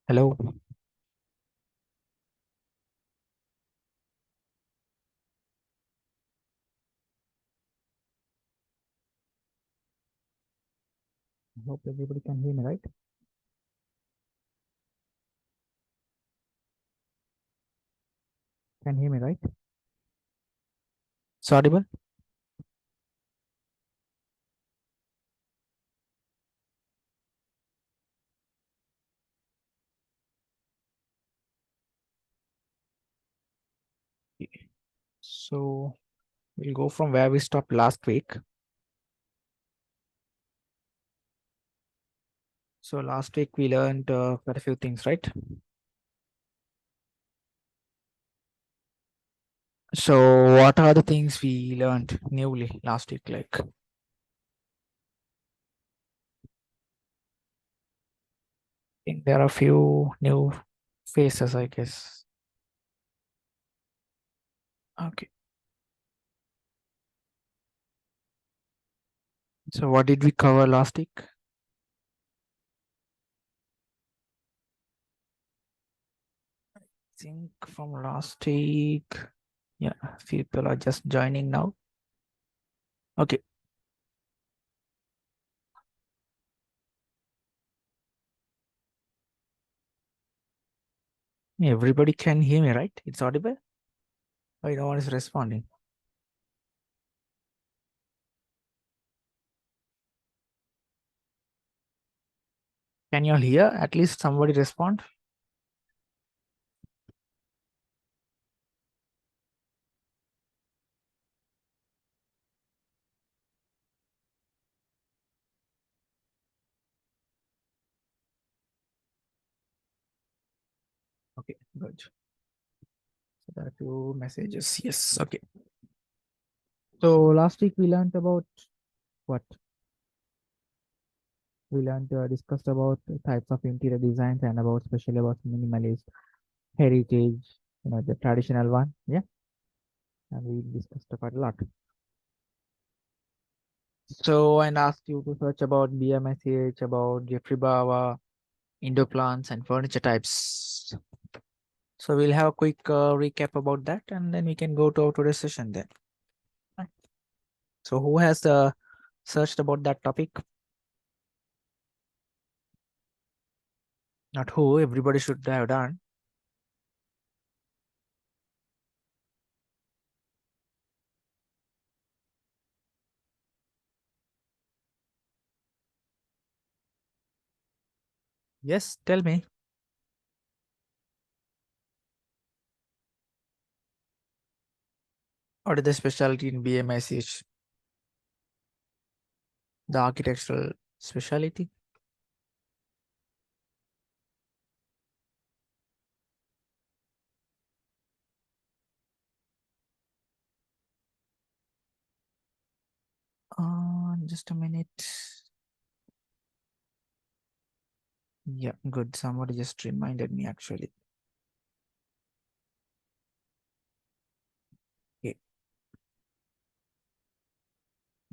Hello. I hope everybody can hear me, right? Can hear me, right? It's audible? So we'll go from where we stopped last week. So last week we learned quite a few things, right? So what are the things we learned newly last week? Like, I think there are a few new faces, I guess. Okay. So what did we cover last week? I think from last week, yeah, people are just joining now. Okay. Everybody can hear me, right? It's audible? Why no one is responding? Can you all hear? At least somebody respond. Okay, good. So there are two messages. Yes. Okay. So last week we learned about what? We learned discussed about the types of interior designs and about especially about minimalist, heritage, the traditional one. Yeah. And we discussed quite a lot. So I asked you to search about BMSH, about Jeffrey Bawa, indoor plants and furniture types. So we'll have a quick recap about that and then we can go to our today's session then. Right. So who has searched about that topic? Not who, everybody should have done. Yes, tell me. What is the specialty in BMSH? The architectural specialty? Just a minute. Yeah, good. Somebody just reminded me actually. Okay.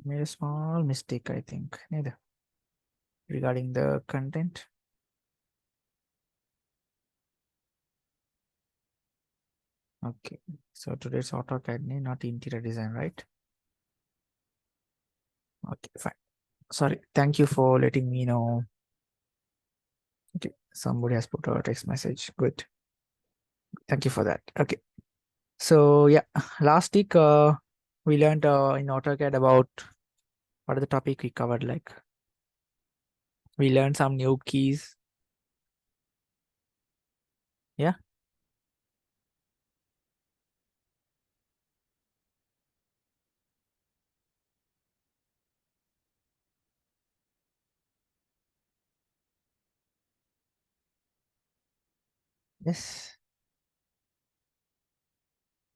Made a small mistake, I think. Neither. Regarding the content. Okay. So today's AutoCAD, not interior design, right? Okay, fine. Sorry. Thank you for letting me know. Okay. Somebody has put a text message. Good. Thank you for that. Okay. So yeah, last week we learned in AutoCAD about what are the topic we covered. Like we learned some new keys. Yeah. Yes.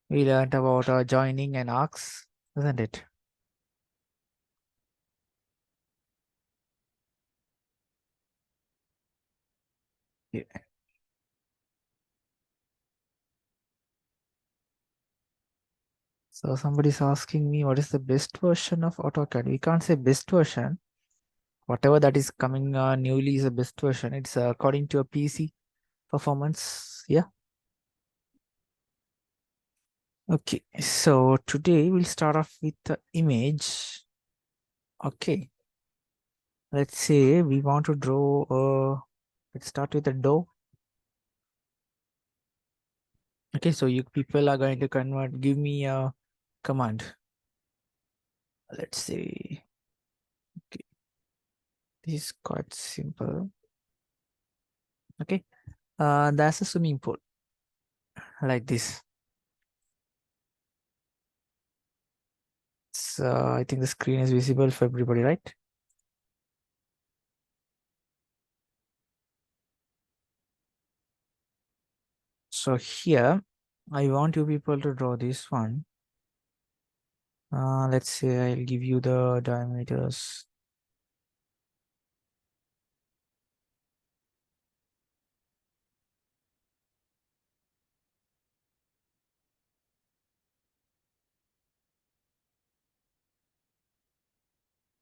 We learned about joining and arcs, isn't it? Yeah. So somebody's asking me what is the best version of AutoCAD. We can't say best version. Whatever that is coming newly is the best version. It's according to a PC. performance. Yeah. Okay. So today we'll start off with the image. Okay. Let's say we want to draw let's start with a door. Okay, so you people are going to give me a command. Let's see. Okay, this is quite simple. Okay, that's a swimming pool like this. So I think the screen is visible for everybody, right? So here, I want you people to draw this one. Let's say I'll give you the diameters.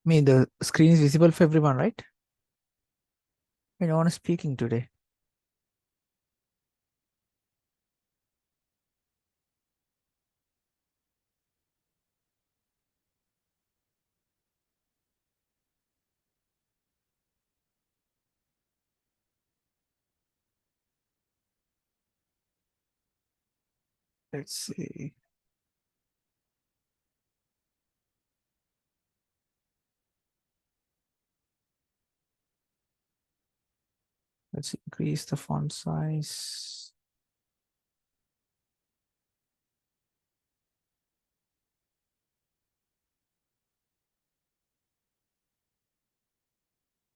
I mean, the screen is visible for everyone, right? No one is speaking today. Let's see. Let's increase the font size.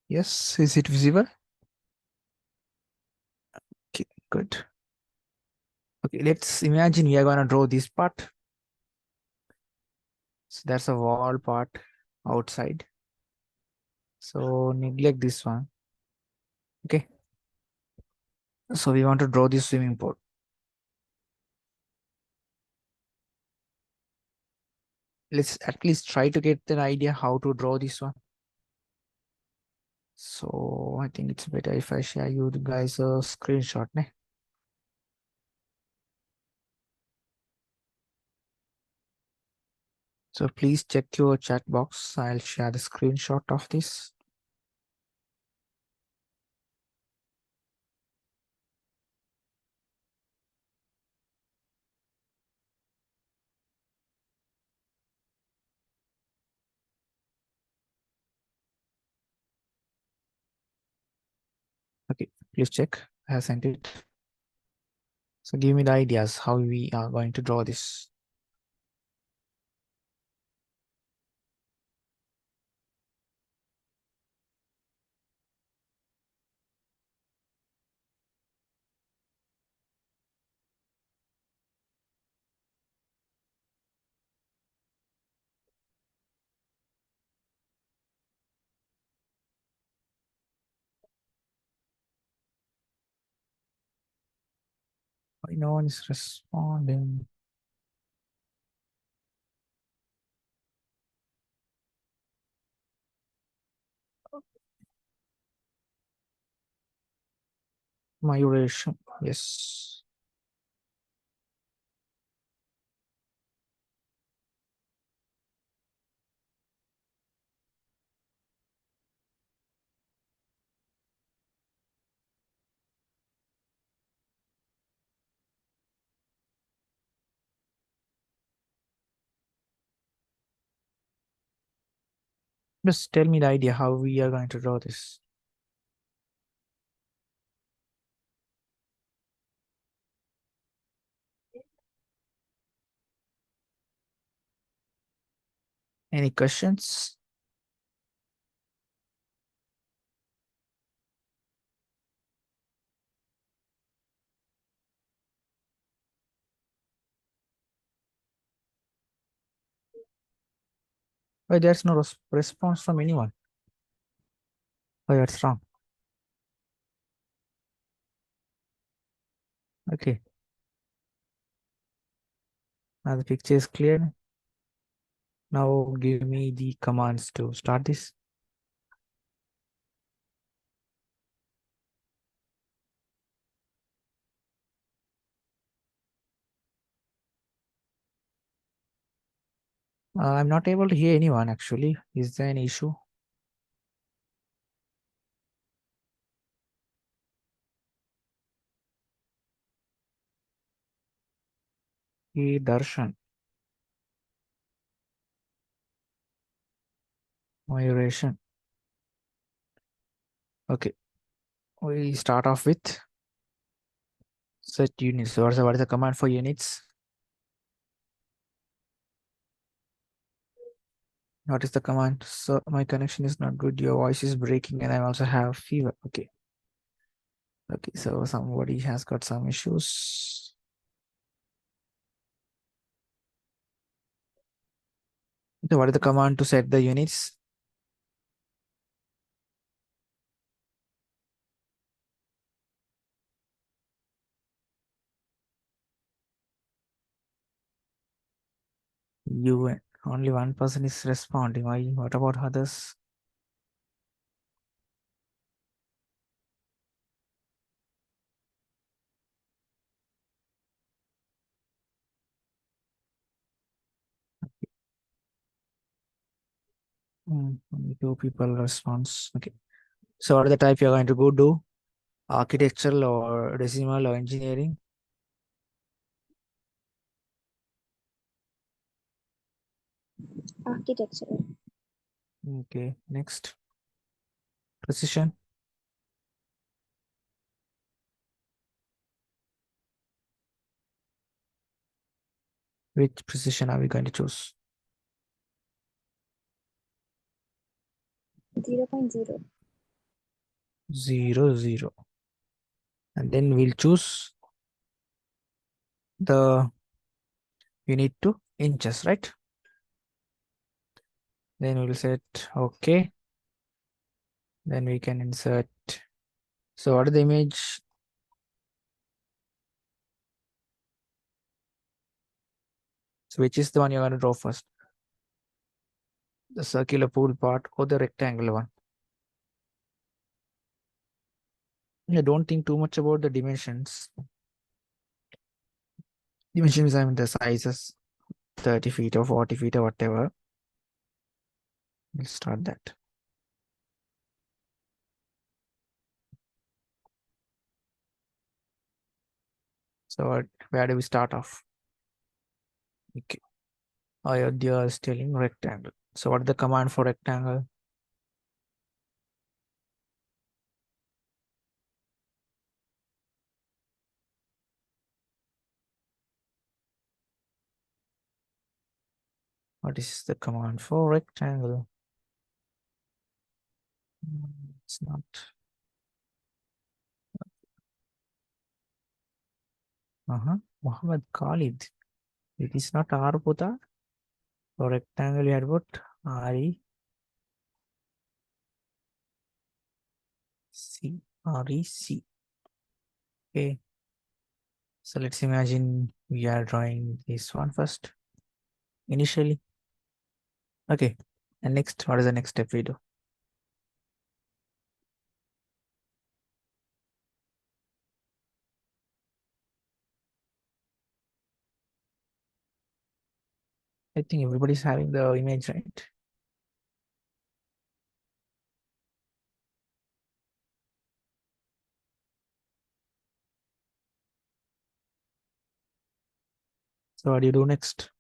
Yes, is it visible? Okay, good. Okay, let's imagine we are going to draw this part. So that's a wall part outside. So neglect this one. Okay. So we want to draw this swimming pool. Let's at least try to get an idea how to draw this one. So I think it's better if I share you guys a screenshot. Ne? So please check your chat box. I'll share the screenshot of this. Okay, please check. I have sent it. So give me the ideas how we are going to draw this. Why no one is responding? Migration. Yes. Just tell me the idea how we are going to draw this. Any questions? Why there's no response from anyone? Why that's wrong? Okay. Now the picture is clear. Now give me the commands to start this. I'm not able to hear anyone actually. Is there an issue? Hey, Darshan, Mayuration. Okay, we start off with set units. So what is the command for units? What is the command? So my connection is not good. Your voice is breaking, and I also have fever. Okay. Okay. So somebody has got some issues. So what is the command to set the units? You only one person is responding. Why? What about others? Only two people response. Okay. So what are the type you're going to go do? Architectural or decimal or engineering? Architectural. Okay. Next. Precision. Which precision are we going to choose? 0.0. 0, 0. And then we'll choose the unit to inches, right? Then we'll set okay. Then we can insert. So what is the image? So which is the one you're going to draw first? The circular pool part or the rectangular one? Yeah, don't think too much about the dimensions. Dimensions, I mean the sizes, 30 feet or 40 feet or whatever. We'll start that. So where do we start off? Okay. Ayodhya is telling rectangle. So what is the command for rectangle? What is the command for rectangle? It's not. Muhammad Khalid. It is not Arputa. For rectangle, you had what? REC. Okay. So let's imagine we are drawing this one first initially. Okay. And next, what is the next step we do? I think everybody's having the image, right? So what do you do next?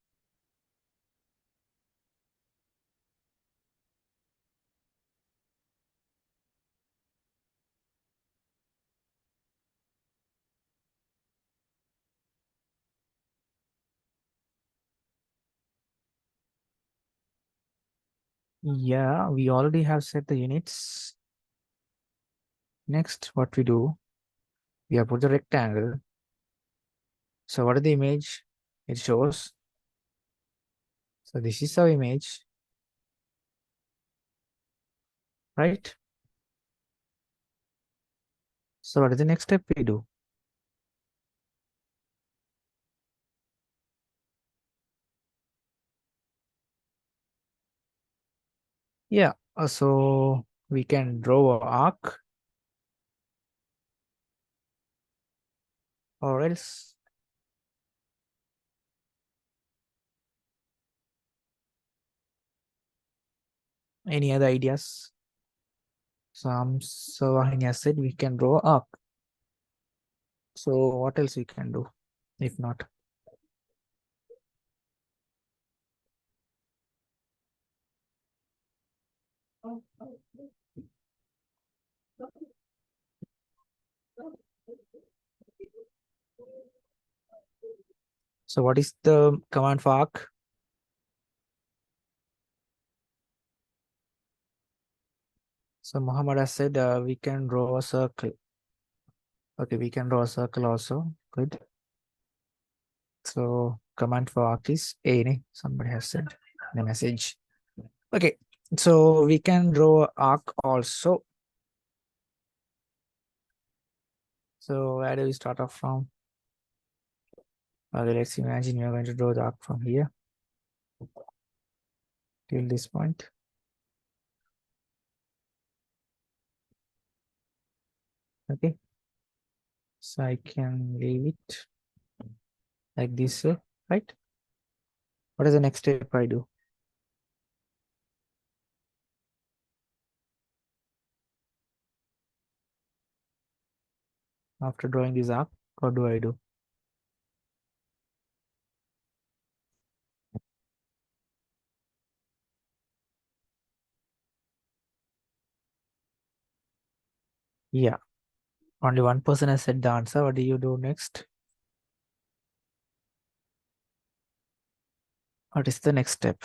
Yeah, we already have set the units. Next, what we do, we have put the rectangle. So what is the image? It shows. So this is our image, right? So what is the next step we do? Yeah, so we can draw an arc or else Any other ideas? So Vahini has said we can draw arc. So what else we can do? If not, so what is the command for arc? So Muhammad has said we can draw a circle. Okay, we can draw a circle also. Good. So command for arc is A. Ne? Somebody has said in the message. Okay, so we can draw arc also. So where do we start off from? Okay, let's imagine we are going to draw the arc from here till this point. Okay, so I can leave it like this, right? What is the next step I do? After drawing this arc, what do I do? Yeah, only one person has said the answer. What do you do next? What is the next step?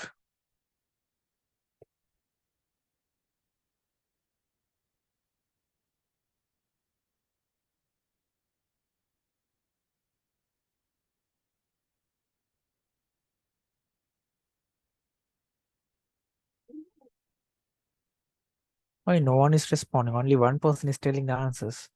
Why no one is responding? Only one person is telling the answers.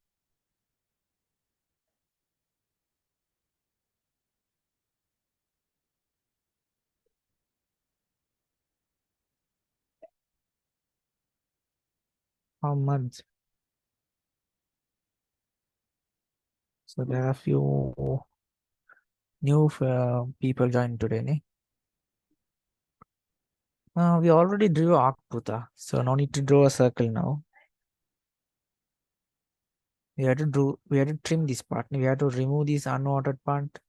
How much? So there are a few new people joined today. Ne? We already drew arc, Puta, so no need to draw a circle now. We have to trim this part. We have to remove this unwanted part.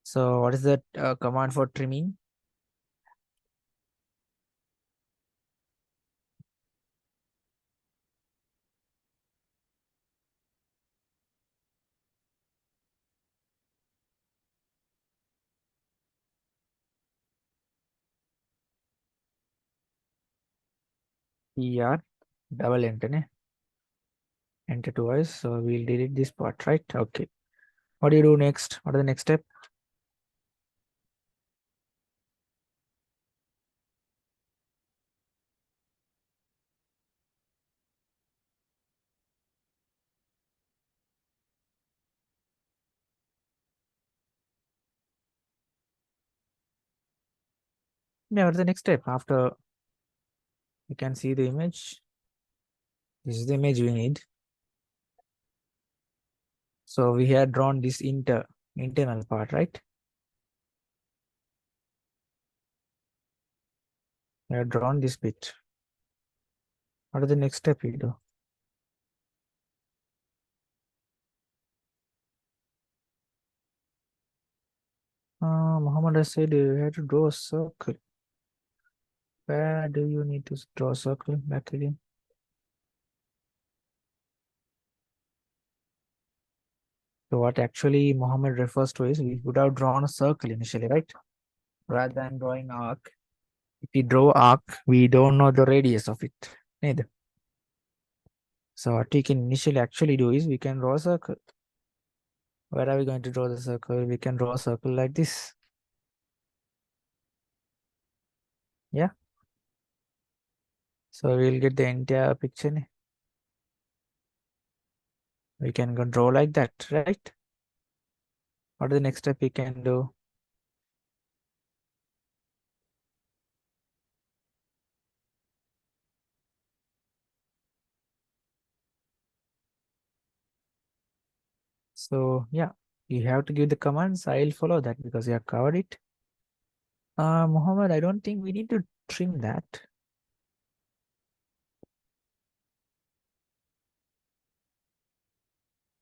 So what is the command for trimming? PR double enter, ne? Enter twice. So we'll delete this part, right? Okay. What do you do next? What is the next step? Yeah, what is the next step? After you can see the image. This is the image we need. So we had drawn this internal part, right? We have drawn this bit. What is the next step we do? Muhammad has said you have to draw a circle. Where do you need to draw a circle? Back again. So what actually Muhammad refers to is we would have drawn a circle initially, right? Rather than drawing arc. If we draw arc, we don't know the radius of it. Neither. So what we can initially actually do is we can draw a circle. Where are we going to draw the circle? We can draw a circle like this. Yeah. So we'll get the entire picture. We can go draw like that, right? What is the next step we can do? So yeah, you have to give the commands. I'll follow that because you have covered it. Muhammad, I don't think we need to trim that.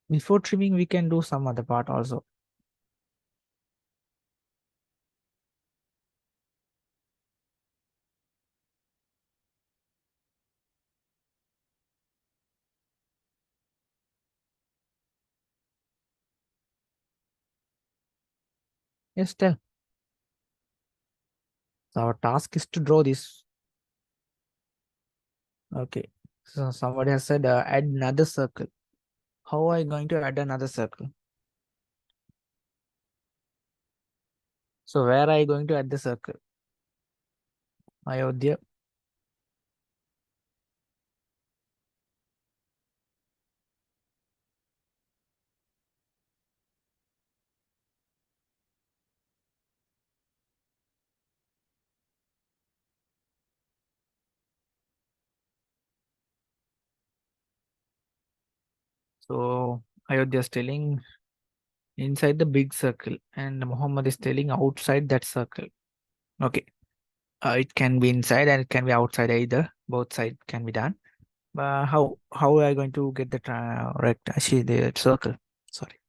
Before trimming, we can do some other part also. Yes, tell. So our task is to draw this. Okay. So somebody has said add another circle. How are you going to add another circle? So where are you going to add the circle? Ayodhya. So Ayodhya is telling inside the big circle and Muhammad is telling outside that circle. Okay. It can be inside and it can be outside either. Both sides can be done. But how are you going to get the actually the circle? Sorry.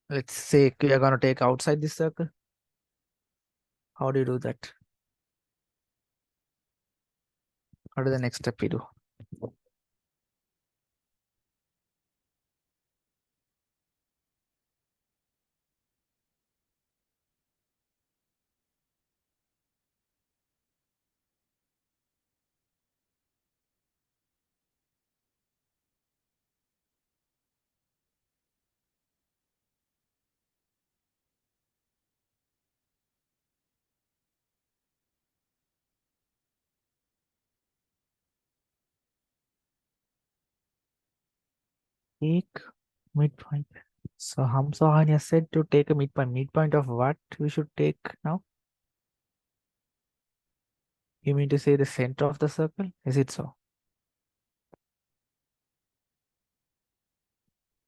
Let's say we are going to take outside this circle. How do you do that? What is the next step we do? Take midpoint. So Hamsahani said to take a midpoint. Midpoint of what we should take now? You mean to say the center of the circle? Is it so?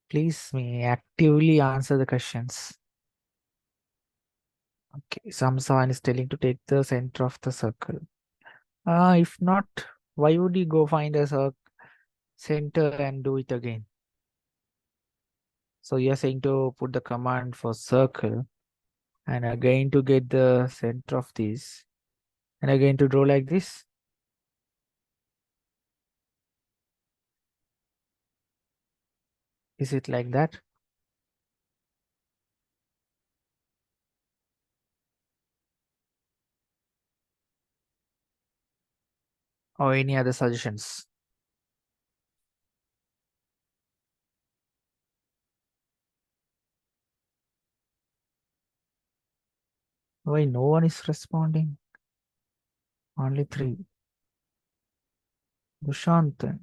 Please me actively answer the questions. Okay, so Hamsahani is telling to take the center of the circle. If not, why would you go find a center and do it again? So you're saying to put the command for circle and again to get the center of this and again to draw like this. Is it like that? Or any other suggestions? Why no one is responding? Only three. Dushantan,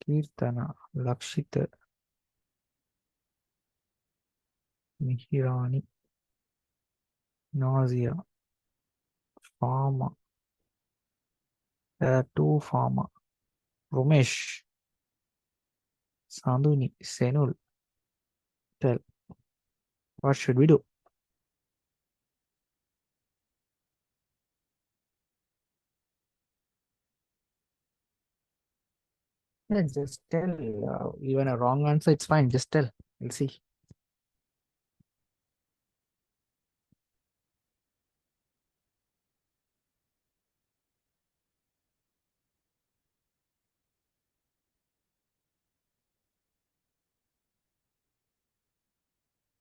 Kirtana, Lakshita, Mihirani, Nausea, Farmer. There are two farmer. Rumesh, Sanduni, Senul. Tell, what should we do? Yeah, just tell. Even a wrong answer, it's fine. Just tell. We'll see.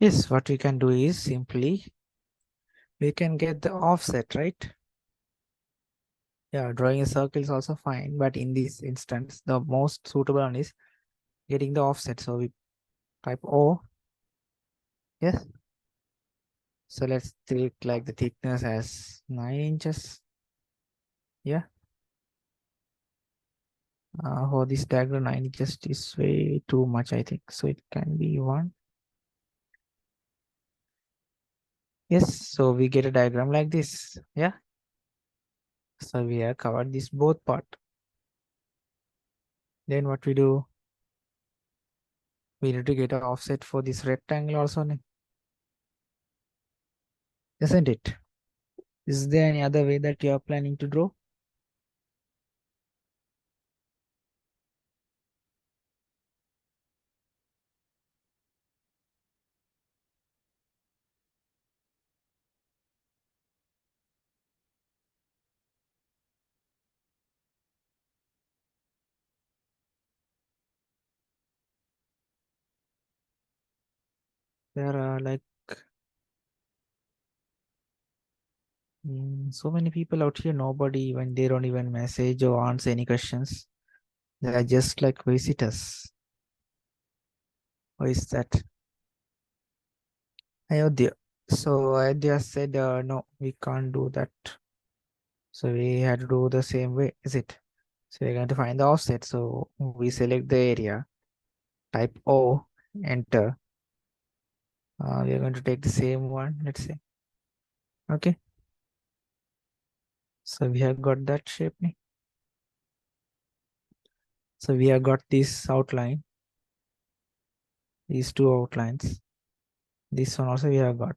Yes, what we can do is simply we can get the offset, right? Yeah, drawing a circle is also fine, but in this instance, the most suitable one is getting the offset. So we type O. Yes. So let's take like the thickness as 9 inches. Yeah. For this diagram, 9 inches is way too much, I think. So it can be 1. Yes. So we get a diagram like this. Yeah. So we have covered this both part. Then what we do? We need to get an offset for this rectangle also. isn't it? Is there any other way that you are planning to draw? There are like so many people out here, nobody even, they don't even message or answer any questions. They are just like visitors. Why is that? Ayodhya. So Ayodhya said, no, we can't do that. So we had to do the same way, is it? So we're going to find the offset. So we select the area, type O, enter. We are going to take the same one, let's say. Okay. So we have got that shape. So we have got this outline, these two outlines. This one also we have got.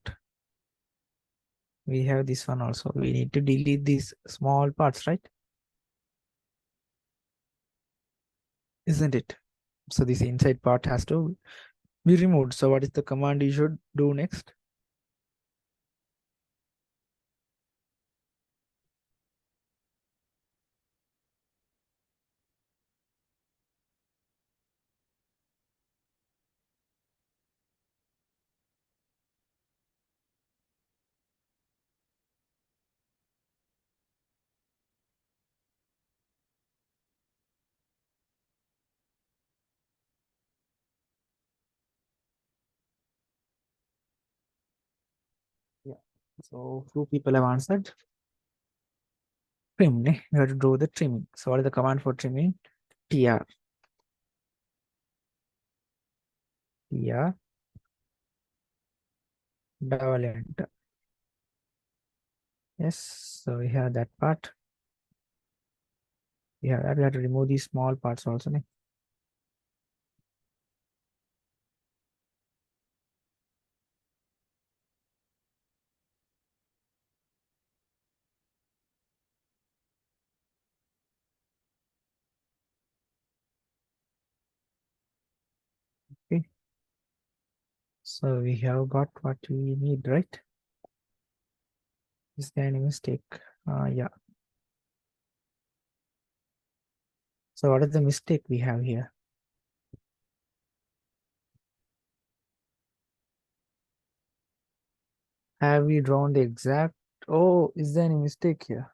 We have this one also. We need to delete these small parts, right? Isn't it? So this inside part has to be removed. So what is the command you should do next? Yeah. So few people have answered. Trim. You have to do the trimming. So what is the command for trimming? TR. TR. Double enter. Yes. So we have that part. Yeah, that we have to remove these small parts also. Okay. So we have got what we need, right? Is there any mistake? Yeah. So what is the mistake we have here? Have we drawn the exact? Oh, is there any mistake here?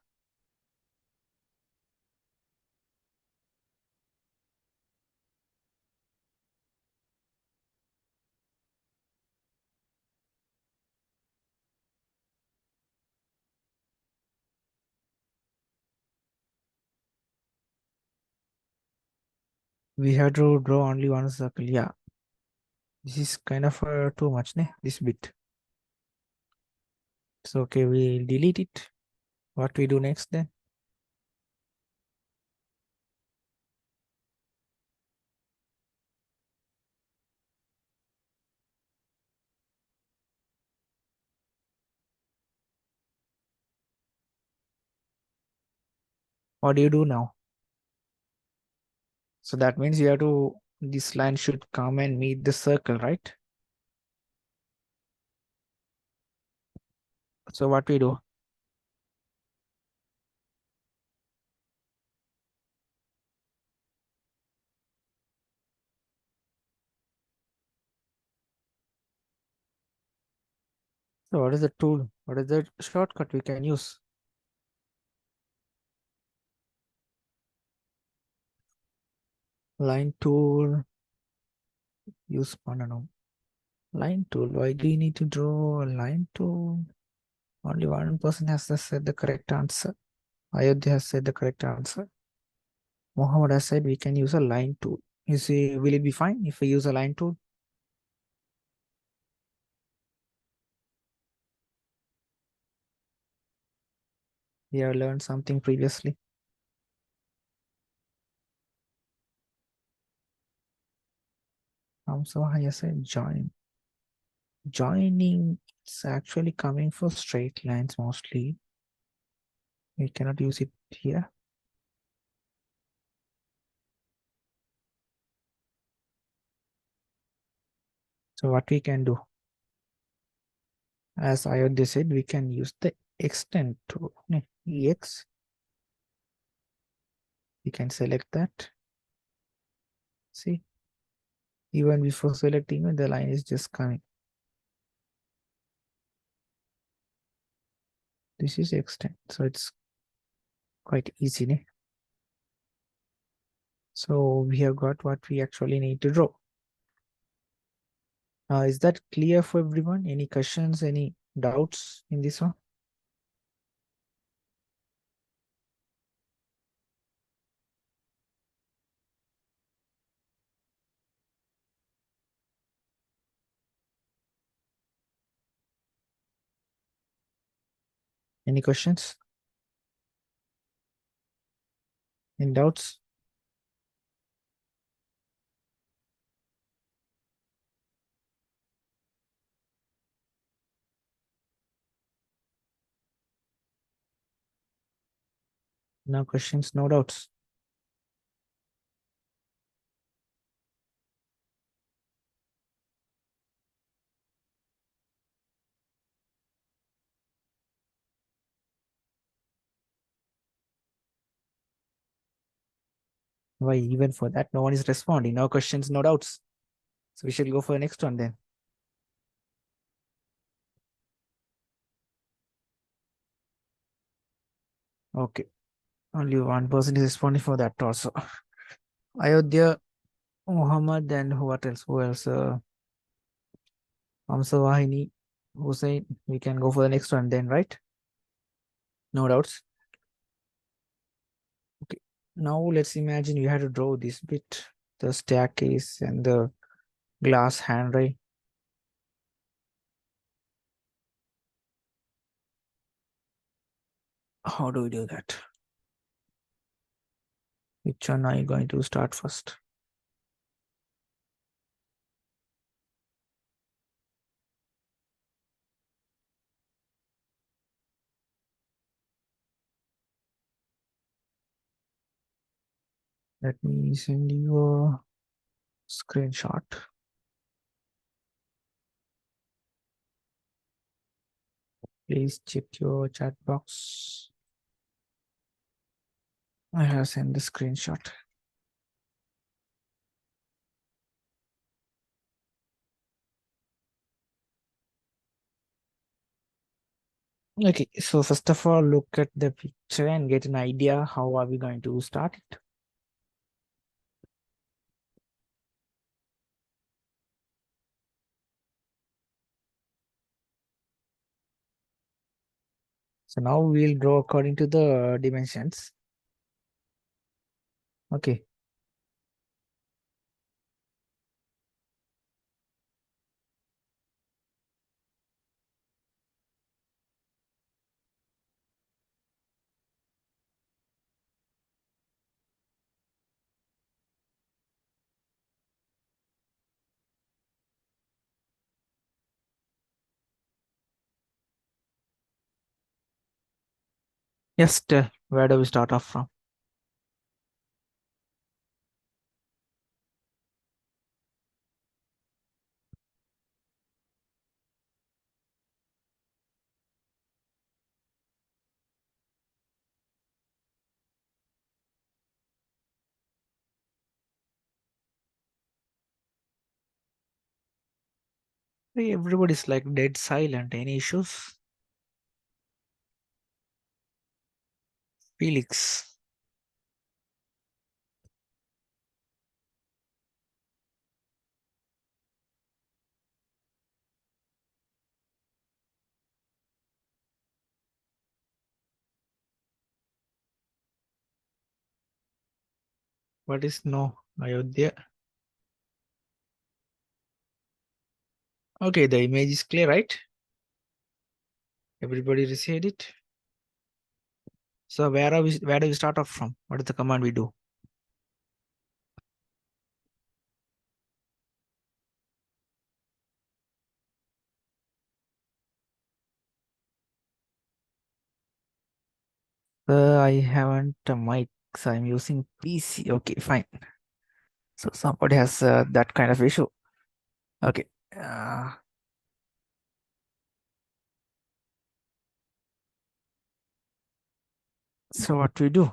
We have to draw only one circle. Yeah, this is kind of too much, ne? This bit. So okay, we delete it. What we do next then? What do you do now? So that means you have to, this line should come and meet the circle, right? So what we do? So what is the tool? What is the shortcut we can use? Line tool, use no. Line tool. Why do you need to draw a line tool? Only one person has said the correct answer. Ayodhya has said the correct answer. Mohammed has said we can use a line tool. You see, will it be fine if we use a line tool? We have learned something previously. So I said join. Joining it's actually coming for straight lines mostly. We cannot use it here. So what we can do, as I already said, we can use the extend tool. EX. We can select that. See, even before selecting it, the line is just coming. This is extend, so it's quite easy. Ne? So we have got what we actually need to draw. Is that clear for everyone? Any questions, any doubts in this one? Any questions? Any doubts? No questions, no doubts. Why, even for that, no one is responding. No questions, no doubts. So we should go for the next one then. Okay. Only one person is responding for that also. Ayodhya, Muhammad, and what else? Who else? Amsawahini, Hussein. We can go for the next one then, right? No doubts. Okay. Now let's imagine you had to draw this bit, the staircase and the glass handrail. How do we do that? Which one are you going to start first? Let me send you a screenshot. Please check your chat box. I have sent the screenshot. Okay, so first of all, look at the picture and get an idea how are we going to start it. So now we'll draw according to the dimensions. Okay. Yes, tell, where do we start off from? Hey, everybody's like dead silent. Any issues? Felix. What is no? Ayodhya. Okay, the image is clear, right? Everybody received it. So where do we start off from? What is the command we do? I haven't a mic, so I'm using PC. Okay, fine. So somebody has that kind of issue. Okay. Uh, so what we do?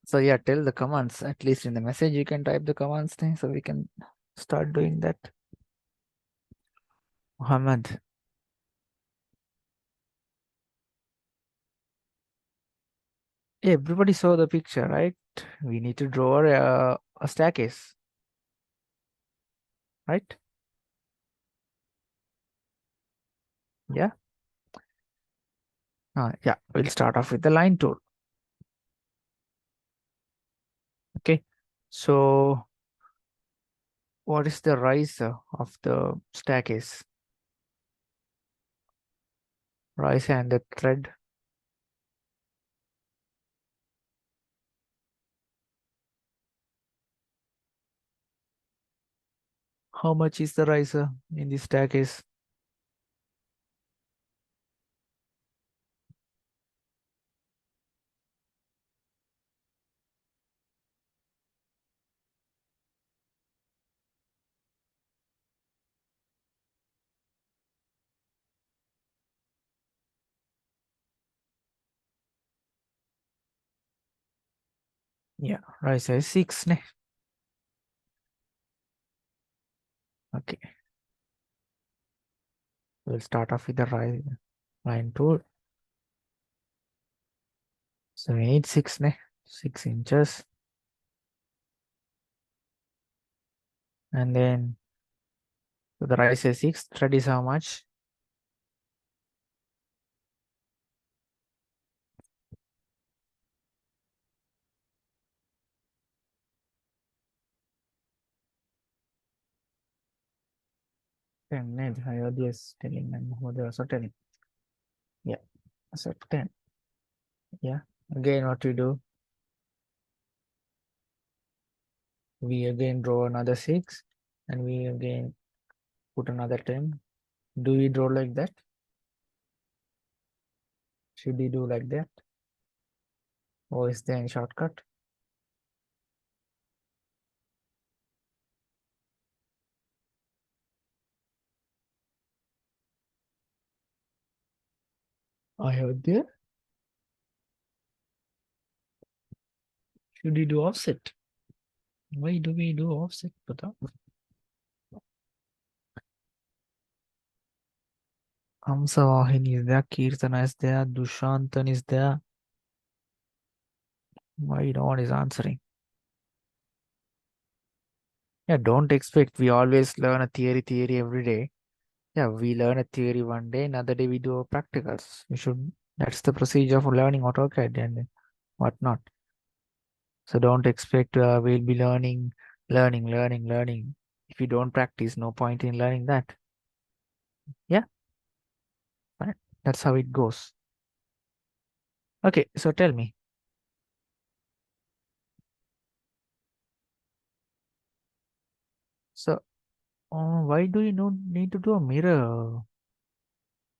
So yeah, tell the commands. At least in the message, you can type the commands thing, so we can start doing that. Muhammad. Everybody saw the picture, right? We need to draw a staircase, right? Yeah. Yeah. We'll start off with the line tool. Okay. So what is the rise of the staircase? Rise and the thread. How much is the rise in the staircase? Yeah, rise is 6. Ne? Okay. We'll start off with the line tool. So we need 6, ne? 6 inches. And then so the rise is 6. Thread is how much? 10. Ne? Ayodhya is telling and Mohammed also telling. Yeah. So 10. Yeah. Again, what we do? We again draw another 6. And we again put another 10. Do we draw like that? Should we do like that? Or is there any shortcut? Ayodhya? Should we do offset? Why do we do offset? Pata? Hamsavahini is there, Kirtana is there, Dushantan is there. Why no one is answering? Yeah, don't expect we always learn a theory every day. Yeah, we learn a theory one day, another day we do our practicals. We should That's the procedure for learning AutoCAD and whatnot. So don't expect we'll be learning. If you don't practice, no point in learning that. Yeah, right. That's how it goes. Okay, so tell me. So why do you need to do a mirror?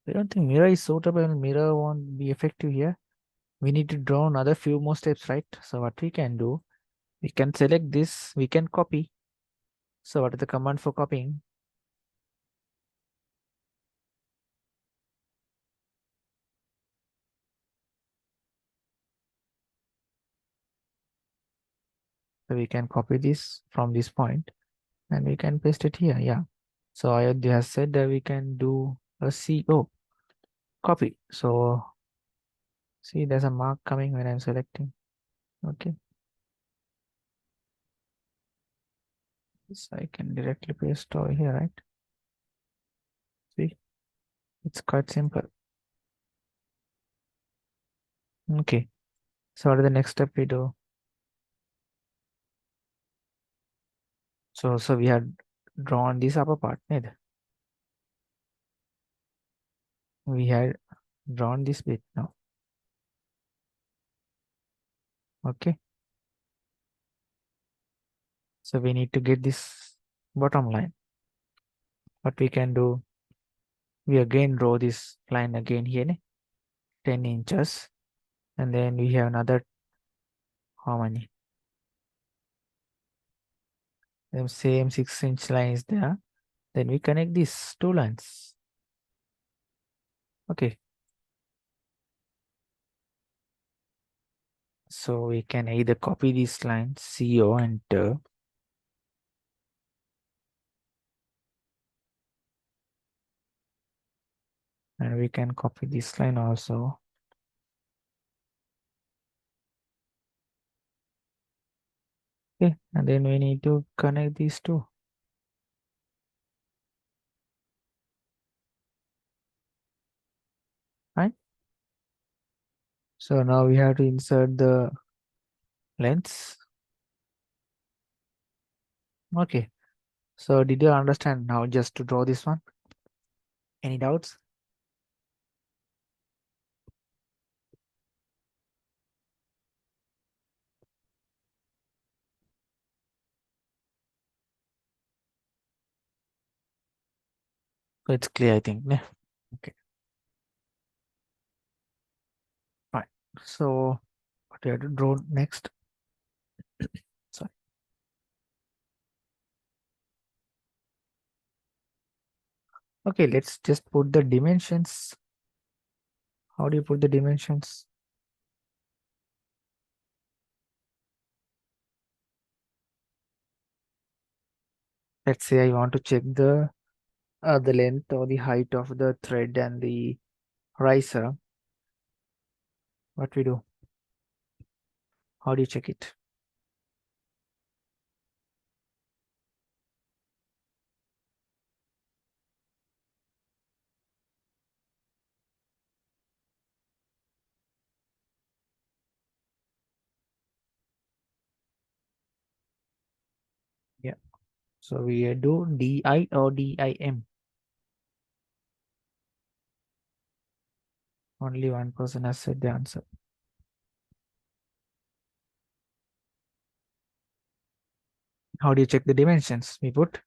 I don't think mirror is suitable. Mirror won't be effective here. We need to draw another few more steps, right? So what we can do, we can select this, we can copy. So what is the command for copying? So we can copy this from this point and we can paste it here. Yeah. So Ayodhya has said that we can do a CO copy. So see, there's a mark coming when I'm selecting. Okay. So I can directly paste over here, right? See, it's quite simple. Okay. So what is the next step we do? So we had drawn this upper part, right? We had drawn this bit now. Okay. So we need to get this bottom line. What we can do, we again draw this line again here, 10 inches. And then we have another, how many? The same 6-inch line is there. Then we connect these two lines. Okay. So we can either copy these lines, CO, enter. And we can copy this line also. Okay. And then we need to connect these two. Right? So now we have to insert the lengths. Okay. So did you understand now just to draw this one? Any doubts? So it's clear, I think. Yeah. Okay. Fine. So what do you have to draw next? Sorry. Okay, let's just put the dimensions. How do you put the dimensions? Let's say I want to check the length or the height of the thread and the riser. What we do? How do you check it? Yeah. So we do DI or DIM. Only one person has said the answer. How do you check the dimensions? We put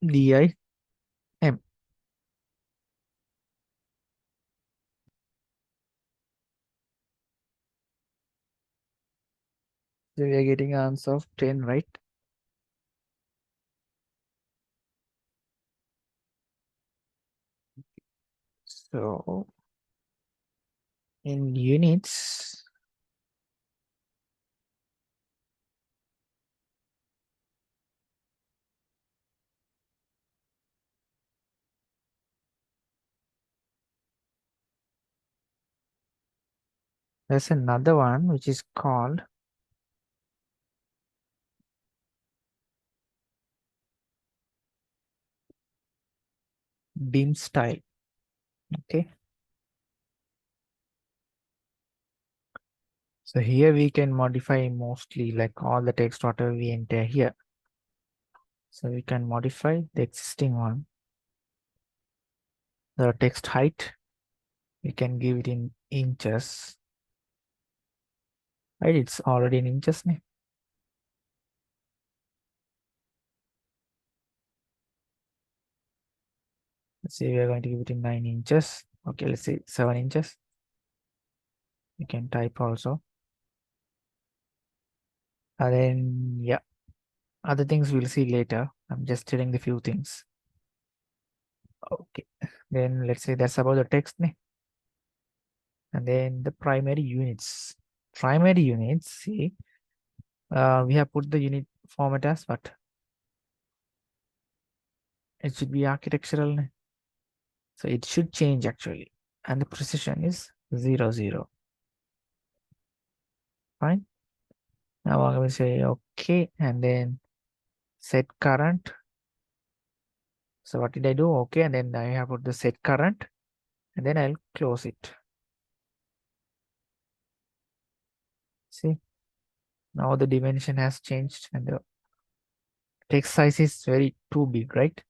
DIM. So we are getting an answer of 10, right? So in units, there's another one which is called dim style. Okay. So here we can modify mostly like all the text whatever we enter here. So we can modify the existing one. The text height, we can give it in inches. Right, it's already in inches. Let's say we are going to give it in 9 inches. Okay, let's say 7 inches. You can type also. And then, yeah, other things we'll see later. I'm just telling the few things. Okay, then let's say that's about the text. And then the primary units. Primary units, see, we have put the unit format as what? It should be architectural. So it should change actually. And the precision is 0, 0. Fine. Now I'm going to say okay. And then set current. So what did I do? Okay. And then I have put the set current. And then I'll close it. See, now the dimension has changed and the text size is very too big, right?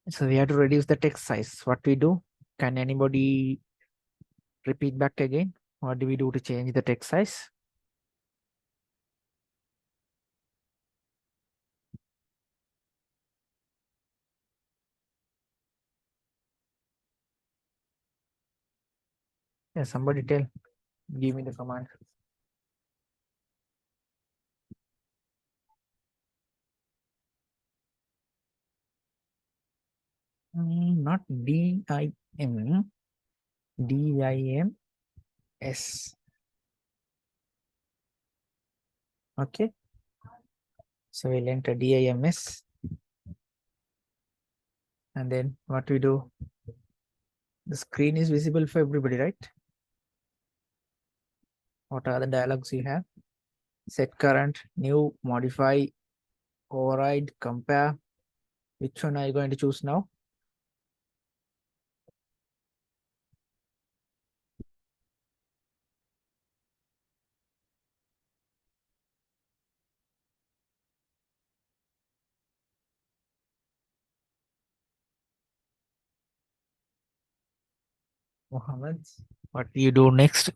So we have to reduce the text size. What we do? Can anybody repeat back again? What do we do to change the text size? Yeah, somebody tell. Give me the command. Not DIM. DIMS. Okay. So we'll enter DIMS. And then what we do? The screen is visible for everybody, right? What are the dialogues you have? Set current, new, modify, override, compare. Which one are you going to choose now? Mohammed, what do you do next?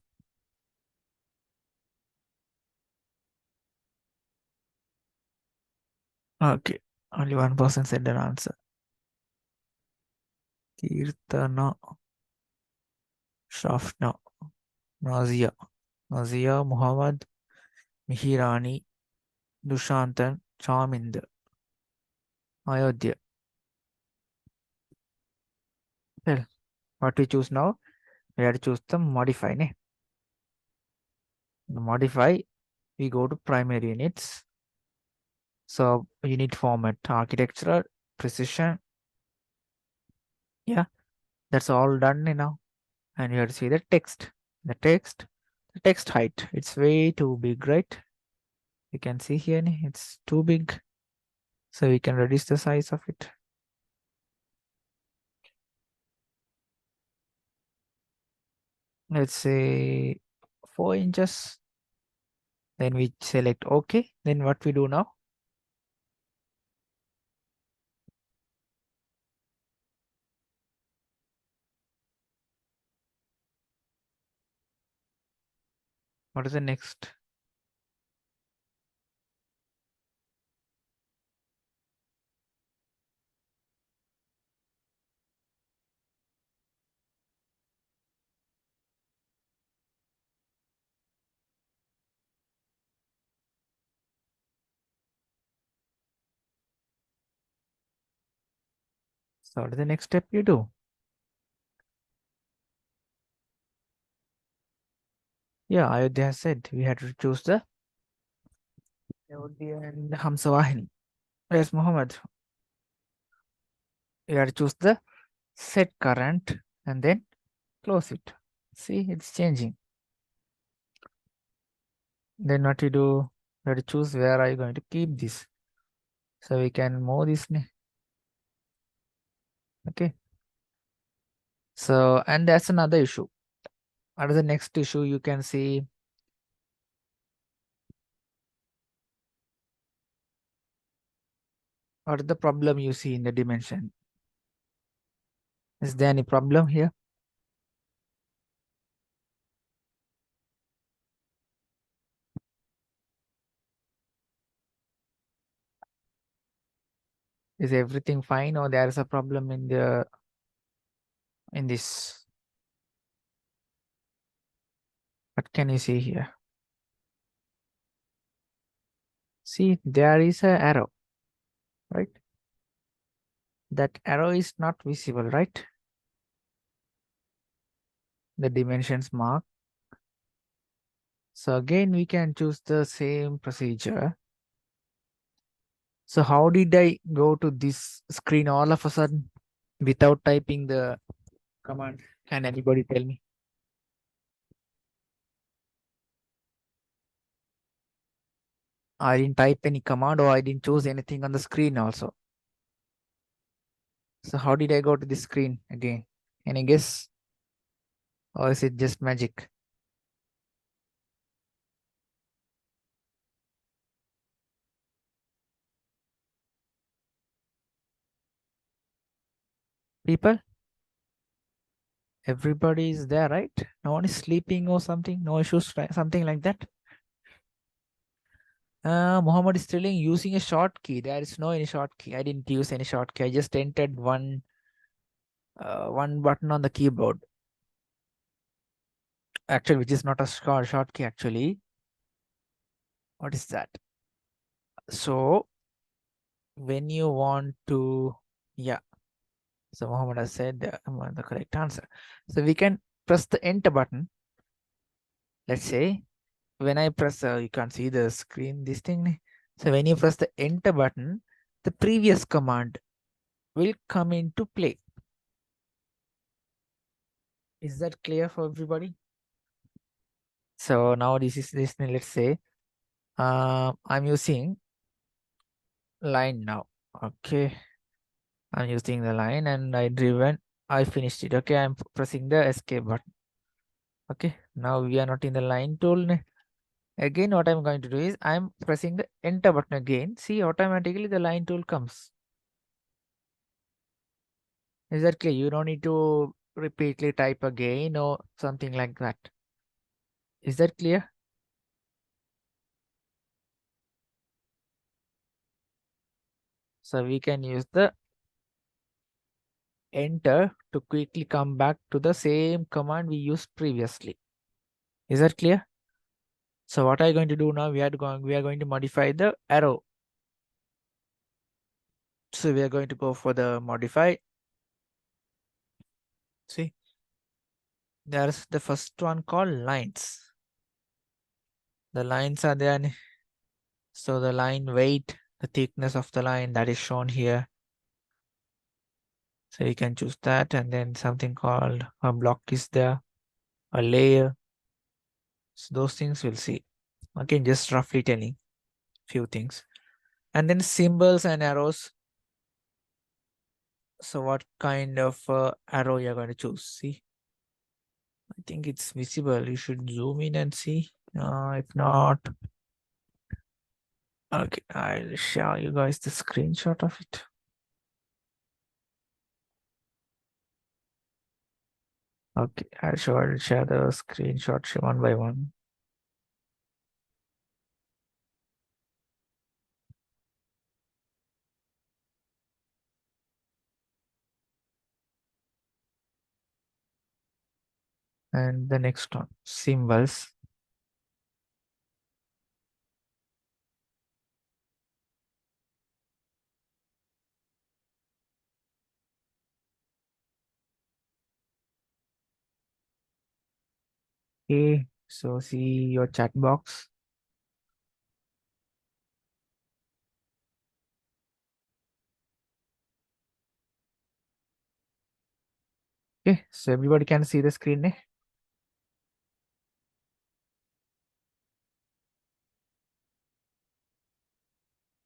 Okay, only one person said an answer. Kirtana, Shafna, Nazia, Nazia, Muhammad, Mihirani, Dushantan, Charminder, Ayodhya. Well, what we choose now? We have to choose the modify. Ne? The modify, we go to primary units. So unit format, architectural, precision. Yeah, that's all done now. And you have to see the text. The text height. It's way too big, right? You can see here, it's too big. So we can reduce the size of it. Let's say 4 inches. Then we select OK. Then what we do now? What is the next? So what is the next step you do? Yeah, Ayodhya has said we had to choose the Ayodhya and Hamsawahini. Yes, Muhammad. You have to choose the set current and then close it. See, it's changing. Then what you do? You have to choose where are you going to keep this. So we can move this. Okay. So, and that's another issue. What is the next issue? You can see what is the problem you see in the dimension. Is there any problem here? Is everything fine or there is a problem in the in this? What can you see here? See, there is a arrow, right? That arrow is not visible, right? The dimensions mark. So again, we can choose the same procedure. So how did I go to this screen all of a sudden without typing the command? Can anybody tell me? I didn't type any command or I didn't choose anything on the screen also. So how did I go to this screen again? Any guess? Or is it just magic? People? Everybody is there, right? No one is sleeping or something? No issues, something like that? Muhammad is telling using a short key. There is no any short key. I didn't use any short key. I just entered one button on the keyboard. actually, which is not a short key actually. What is that? So when you want to, yeah, so Mohammed has said the correct answer. So we can press the enter button. Let's say when I press, you can't see the screen, this thing. So when you press the enter button, the previous command will come into play. Is that clear for everybody? So now this is this, let's say, I'm using line now. Okay. I'm using the line and I finished it. Okay. I'm pressing the escape button. Okay. Now we are not in the line tool. Again, what I'm going to do is I'm pressing the enter button again. See, automatically the line tool comes. Is that clear? You don't need to repeatedly type again or something like that. Is that clear? So we can use the enter to quickly come back to the same command we used previously. Is that clear? So what are you going to do now? We are going to modify the arrow. So we are going to go for the modify. See, there's the first one called lines. The lines are there. So the line weight, the thickness of the line that is shown here. So you can choose that, and then something called a block is there, a layer. So those things we'll see. Again, just roughly telling few things. And then symbols and arrows. So what kind of arrow you're going to choose? See, I think it's visible. You should zoom in and see. If not, okay, I'll show you guys the screenshot of it. Okay, I'll share the screenshot one by one. And the next one, symbols. Okay, so see your chat box. Okay, so everybody can see the screen.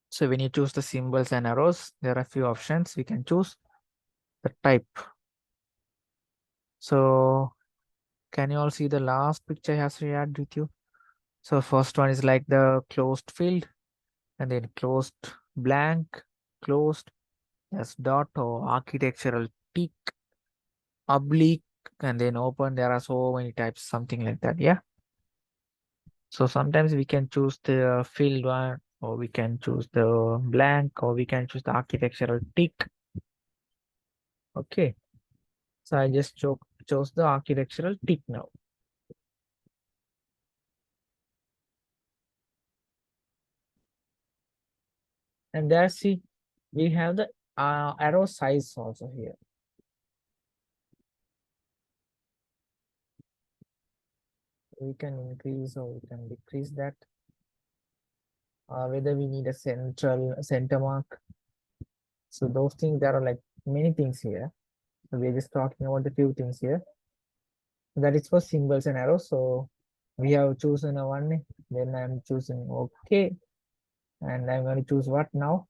So when you choose the symbols and arrows, there are a few options. We can choose the type. So can you all see the last picture I have shared with you? So first one is like the closed field, and then closed blank, closed, yes, dot or architectural tick, oblique, and then open. There are so many types, something like that. Yeah. So sometimes we can choose the field one, or we can choose the blank, or we can choose the architectural tick. Okay. So I just chose the architectural tick now. And there, see, we have the arrow size also here. We can increase or we can decrease that. Whether we need a center mark. So those things, there are like many things here. So we're just talking about the few things here. That is for symbols and arrows. So we have chosen a one. Then I'm choosing OK. And I'm going to choose what now?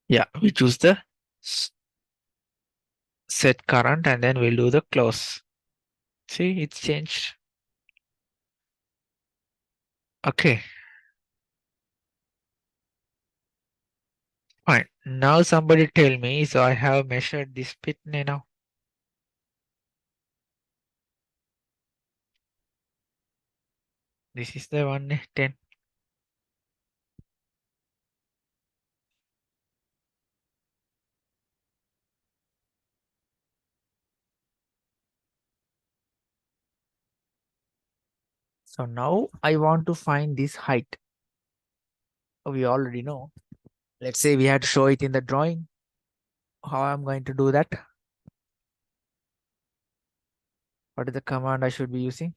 Yeah, we choose the set current and then we'll do the close. See, it's changed. Okay, fine. Now somebody tell me, so I have measured this bit now. This is the one, 10. So now I want to find this height. We already know. Let's say we had to show it in the drawing. How I'm going to do that? What is the command I should be using?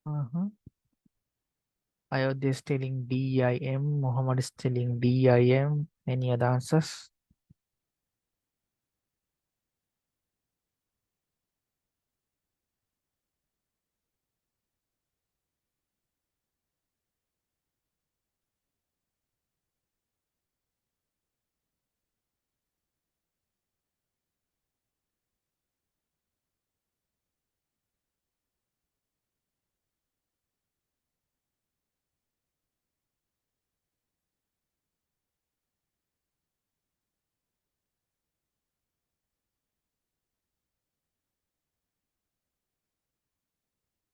Uh-huh. Ayodhya is telling DIM. Muhammad is telling DIM. Any other answers?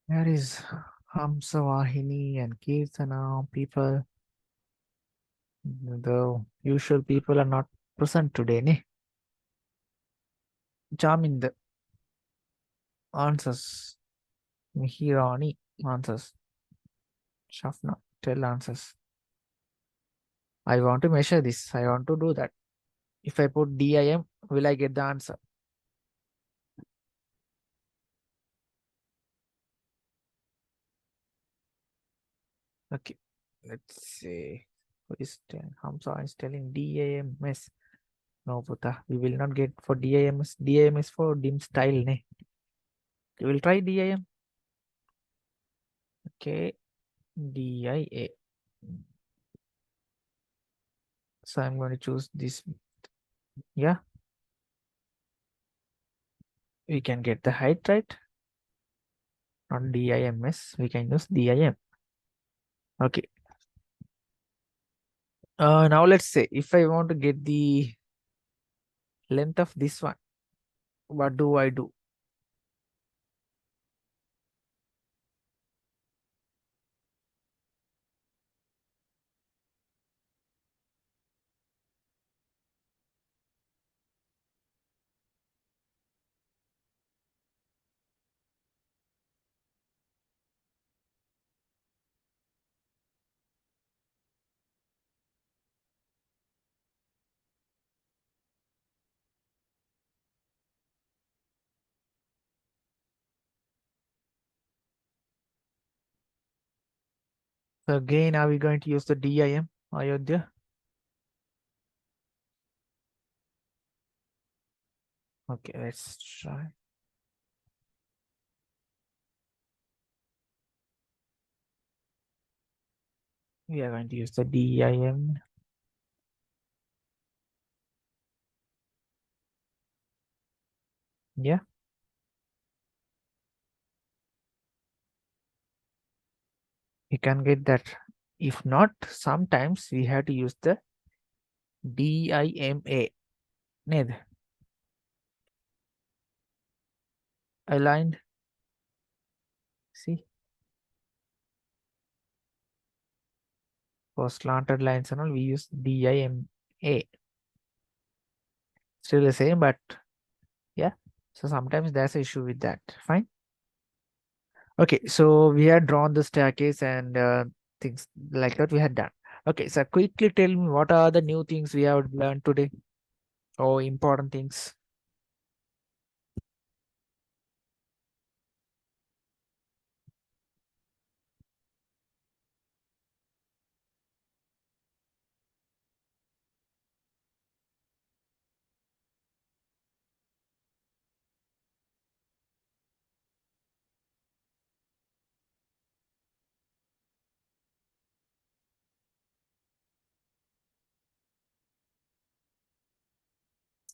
There is Hamsa Vahini and Kirtana people. The usual people are not present today. Ne? Jamin the answers. Mihirani answers. Shafna, tell answers. I want to measure this. I want to do that. If I put DIM, will I get the answer? Okay. Let's see. Hamza is telling DIMS. No, Puta. We will not get for DIMS. DIMS for dim style. Ne? We will try DIM. Okay. DIA. So I'm going to choose this. Yeah. We can get the height right. Not DIMS. We can use DIM. Okay. Now let's say if I want to get the length of this one, what do I do? So again, are we going to use the DIM, Ayodhya? Okay, let's try. We are going to use the DIM. Yeah, we can get that. If not, sometimes we have to use the DIMA. Need aligned. See, for slanted lines and all, we use DIMA. Still the same, but yeah. So sometimes there's an issue with that. Fine. Okay, so we had drawn the staircase and things like that we had done. Okay, so quickly tell me what are the new things we have learned today? Oh, important things.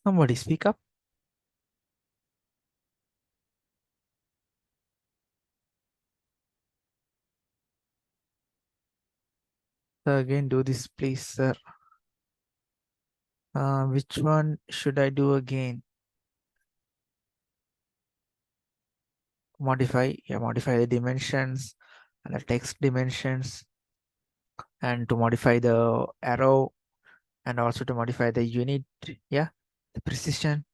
Somebody speak up. So again, do this, please, sir. Which one should I do again? Modify. Yeah, modify the dimensions and the text dimensions, and to modify the arrow, and also to modify the unit. Yeah, the precision,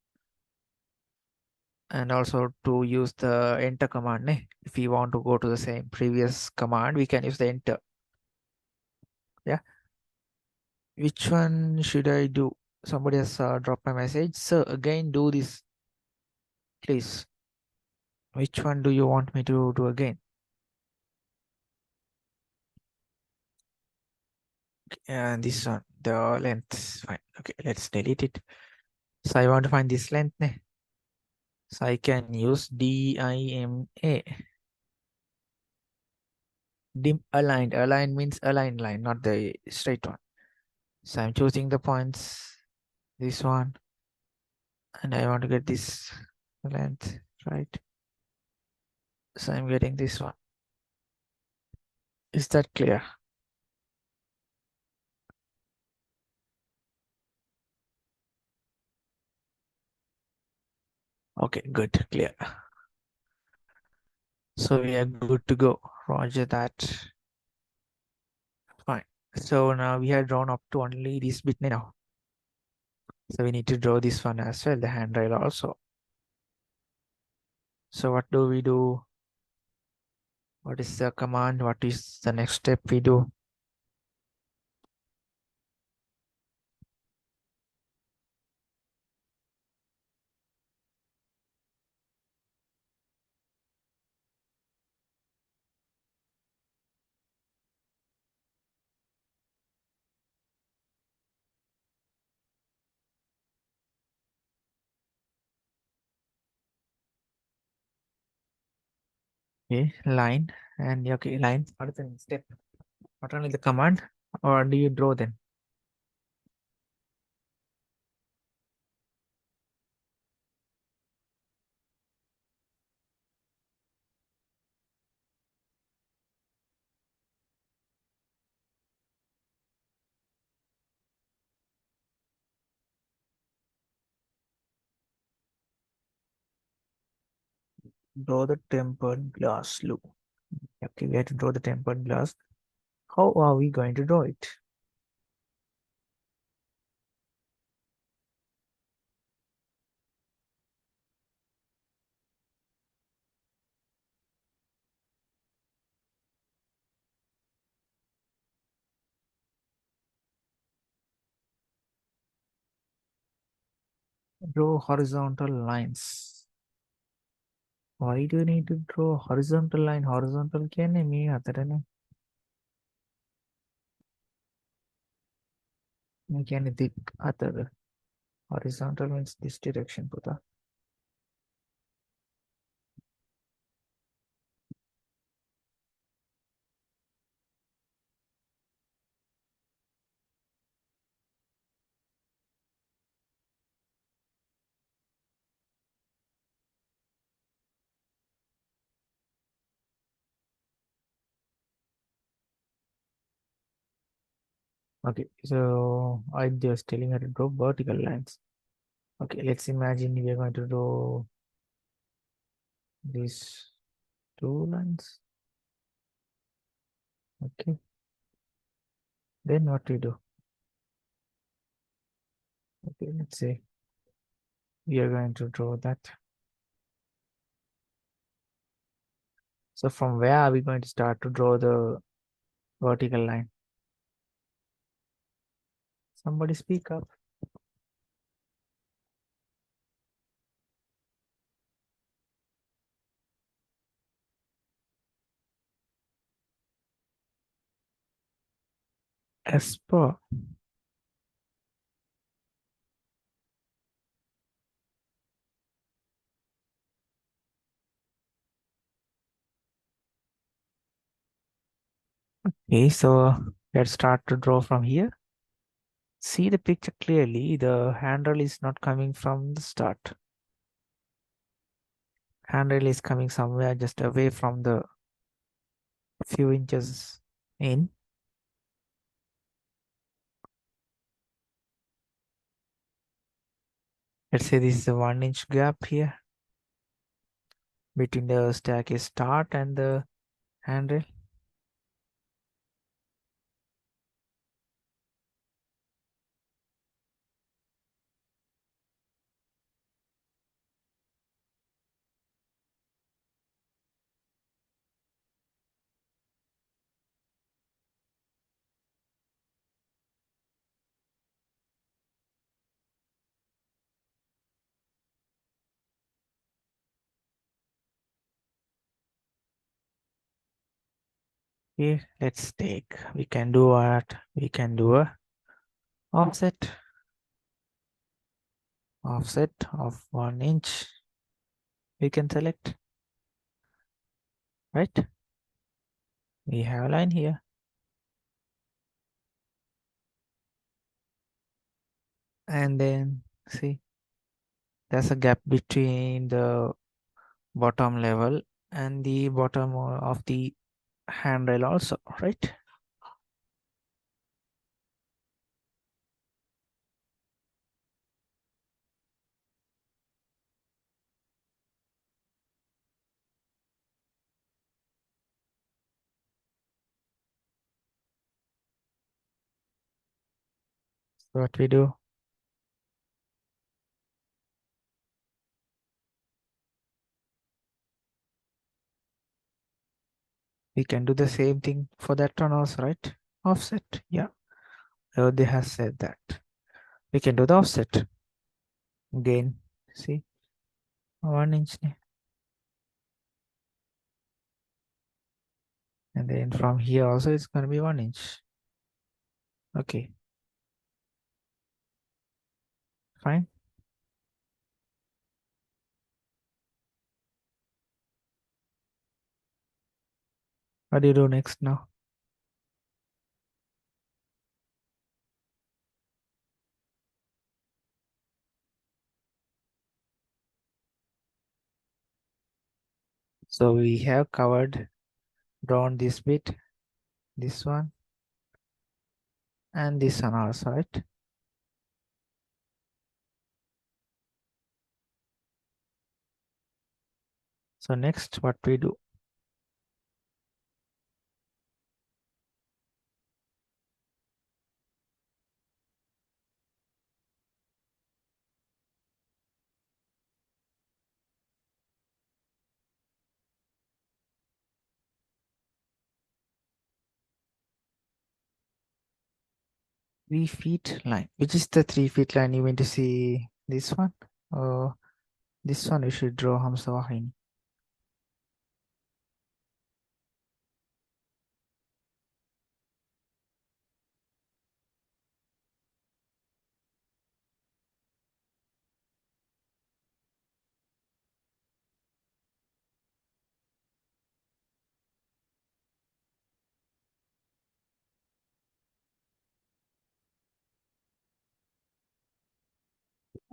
and also to use the enter command. If we want to go to the same previous command, we can use the enter. Yeah. Which one should I do? Somebody has dropped my message. So again, do this, please. Which one do you want me to do again? And this one, the length. Fine. Okay, let's delete it. So I want to find this length. So I can use DIMA. Dim aligned. Aligned means aligned line, not the straight one. So I'm choosing the points. This one. And I want to get this length, right? So I'm getting this one. Is that clear? Okay, good, clear. So we are good to go. Roger that. Fine. So now we have drawn up to only this bit now. So we need to draw this one as well, the handrail also. So what do we do? What is the command? What is the next step we do? Okay, line. And okay, line. What is the next step? Not only the command, or do you draw then? Draw the tempered glass loop. Okay, we have to draw the tempered glass. How are we going to draw it? Draw horizontal lines. Why do you need to draw horizontal line? Horizontal can me atharane. Can it other? Horizontal means this direction, puta. Okay, so I just telling her to draw vertical lines. Okay, let's imagine we are going to draw these two lines. Okay, then what we do? Okay, let's say we are going to draw that. So from where are we going to start to draw the vertical line? Somebody speak up. As per. Okay, so let's start to draw from here. See the picture clearly. The handle is not coming from the start. Handrail is coming somewhere just away from the few inches in. Let's say this is a 1 inch gap here between the staircase start and the handrail. Here, let's take, we can do what? We can do a offset of 1 inch. We can select, right? We have a line here. And then see, there's a gap between the bottom level and the bottom of the handrail also, right? So what we do, we can do the same thing for that one also, right? Offset, yeah. They have said that. We can do the offset. Again, see, 1 inch. And then from here also it's going to be 1 inch. Okay, fine. What do you do next now? So we have covered, drawn this bit, this one, and this one also, right? So next what we do, three feet line. Which is the 3 feet line? You mean to see this one? Or this one we should draw Hamsa.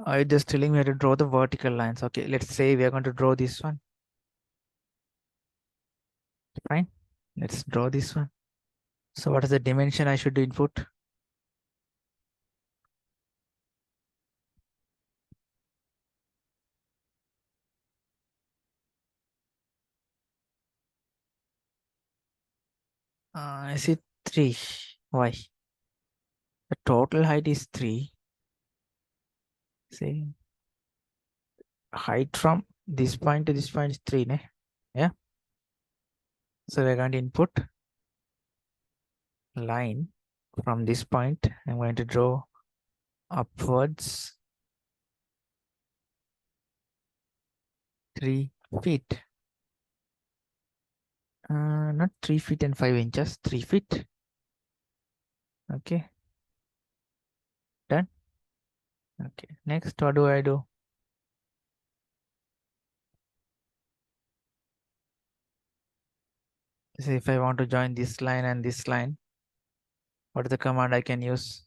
Are you just telling me to draw the vertical lines? Okay, let's say we are going to draw this one. Fine. Let's draw this one. So what is the dimension I should input? I see 3. Why? The total height is 3. See, height from this point to this point is 3, ne? Yeah. So we're going to input line from this point. I'm going to draw upwards 3 feet. Not 3 feet and 5 inches, 3 feet. Okay, done. Okay, next, what do I do? See, if I want to join this line and this line, what is the command I can use?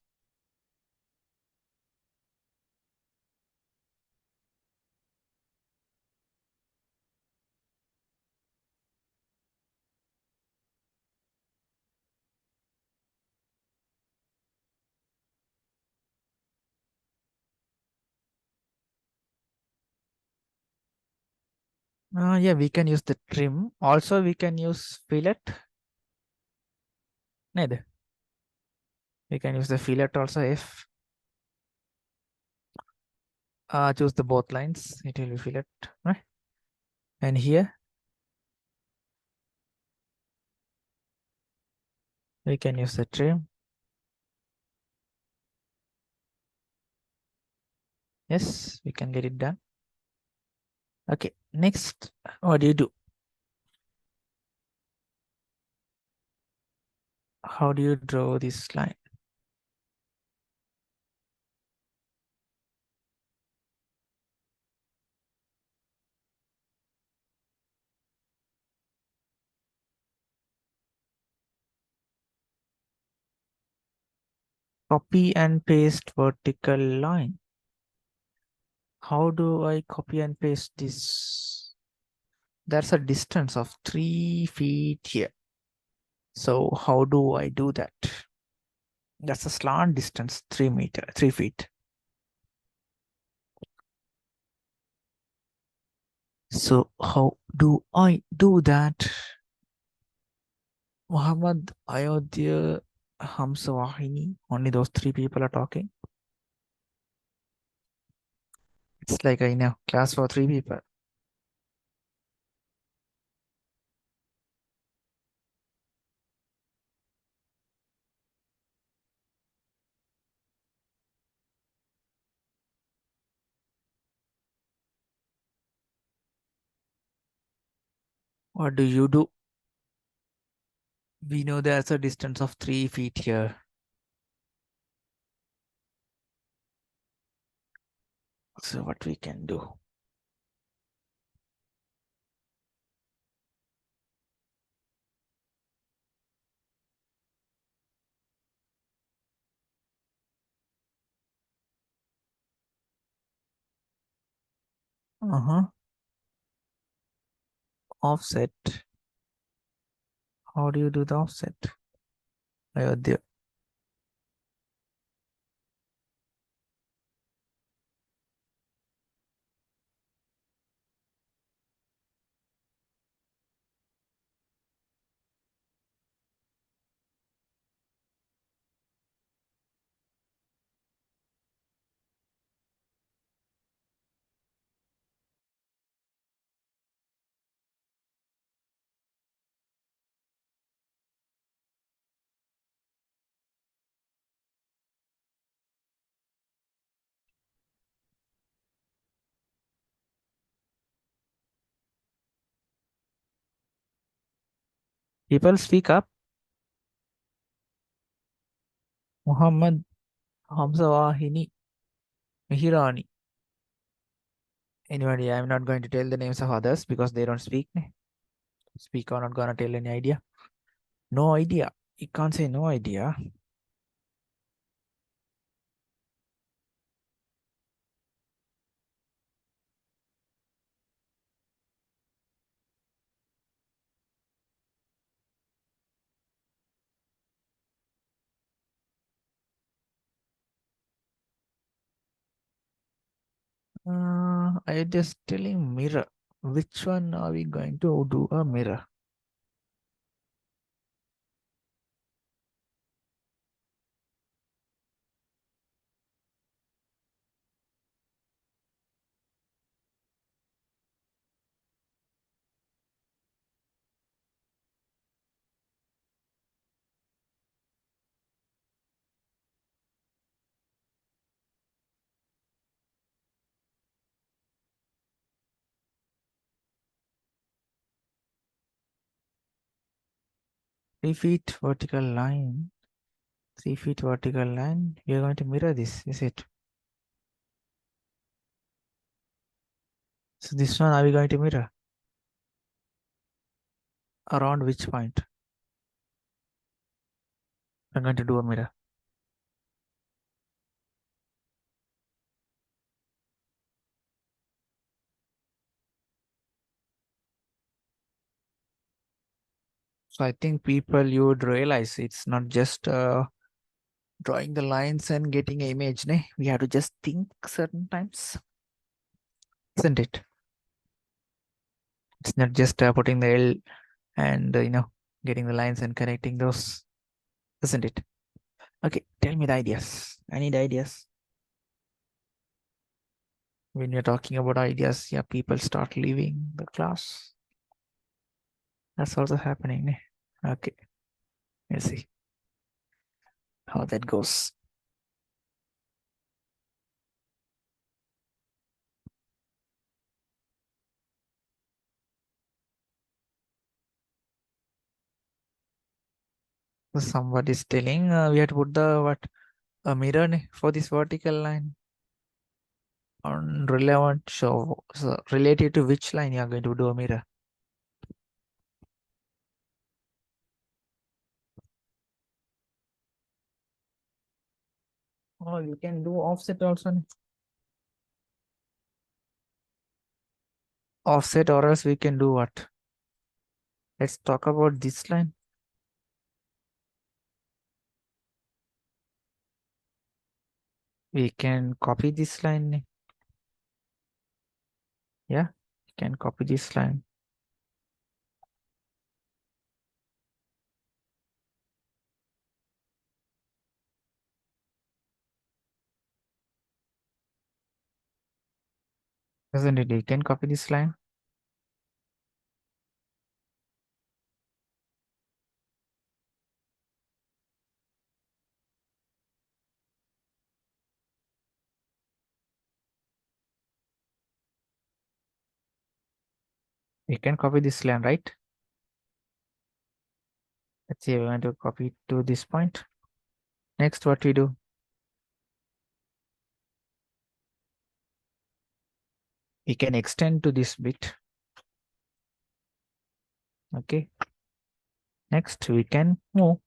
Yeah, we can use the trim. Also, we can use fillet. Neither. We can use the fillet also if choose the both lines. It will be fillet, right? And here we can use the trim. Yes, we can get it done. Okay, next, what do you do? How do you draw this line? Copy and paste vertical line. How do I copy and paste this? There's a distance of 3 feet here. So how do I do that? That's a slant distance, 3 feet. So how do I do that? Muhammad, Ayodhya, Hamza Wahini, only those three people are talking. It's like I know class for three people. What do you do? We know there's a distance of 3 feet here. So what we can do? Uh-huh. Offset. How do you do the offset? Ayodhya. 'People speak up. Muhammad, Hamza Wahini, Mihirani. Anybody, I'm not going to tell the names of others because they don't speak. Speaker not gonna tell any idea. No idea. You can't say no idea. 'I just telling mirror. Which one are we going to do a mirror? 3 feet vertical line. 3 feet vertical line. We are going to mirror this, is it? So this one are we going to mirror? Around which point? I'm going to do a mirror. So I think people, you would realize it's not just drawing the lines and getting an image. Ne? We have to just think certain times, isn't it? It's not just putting the L and getting the lines and connecting those, isn't it? Okay, tell me the ideas. I need ideas. When you're talking about ideas, yeah, people start leaving the class. That's also happening. Okay, let's see how that goes. So somebody is telling we have to put the what, a mirror for this vertical line on relevant. So related to which line you are going to do a mirror? Oh, you can do offset also. Offset, or else we can do what? Let's talk about this line. We can copy this line. Yeah, we can copy this line. Isn't it? We can copy this line. We can copy this line, right? Let's see, we want to copy it to this point. Next, what we do? We can extend to this bit. Okay. Next, we can move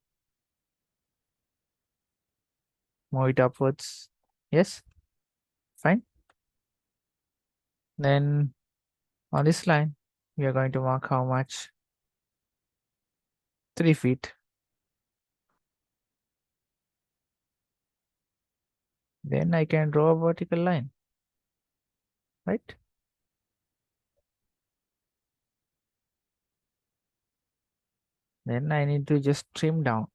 it upwards. Yes, fine. Then on this line, we are going to mark how much? 3 feet. Then I can draw a vertical line, right? Then I need to just trim down.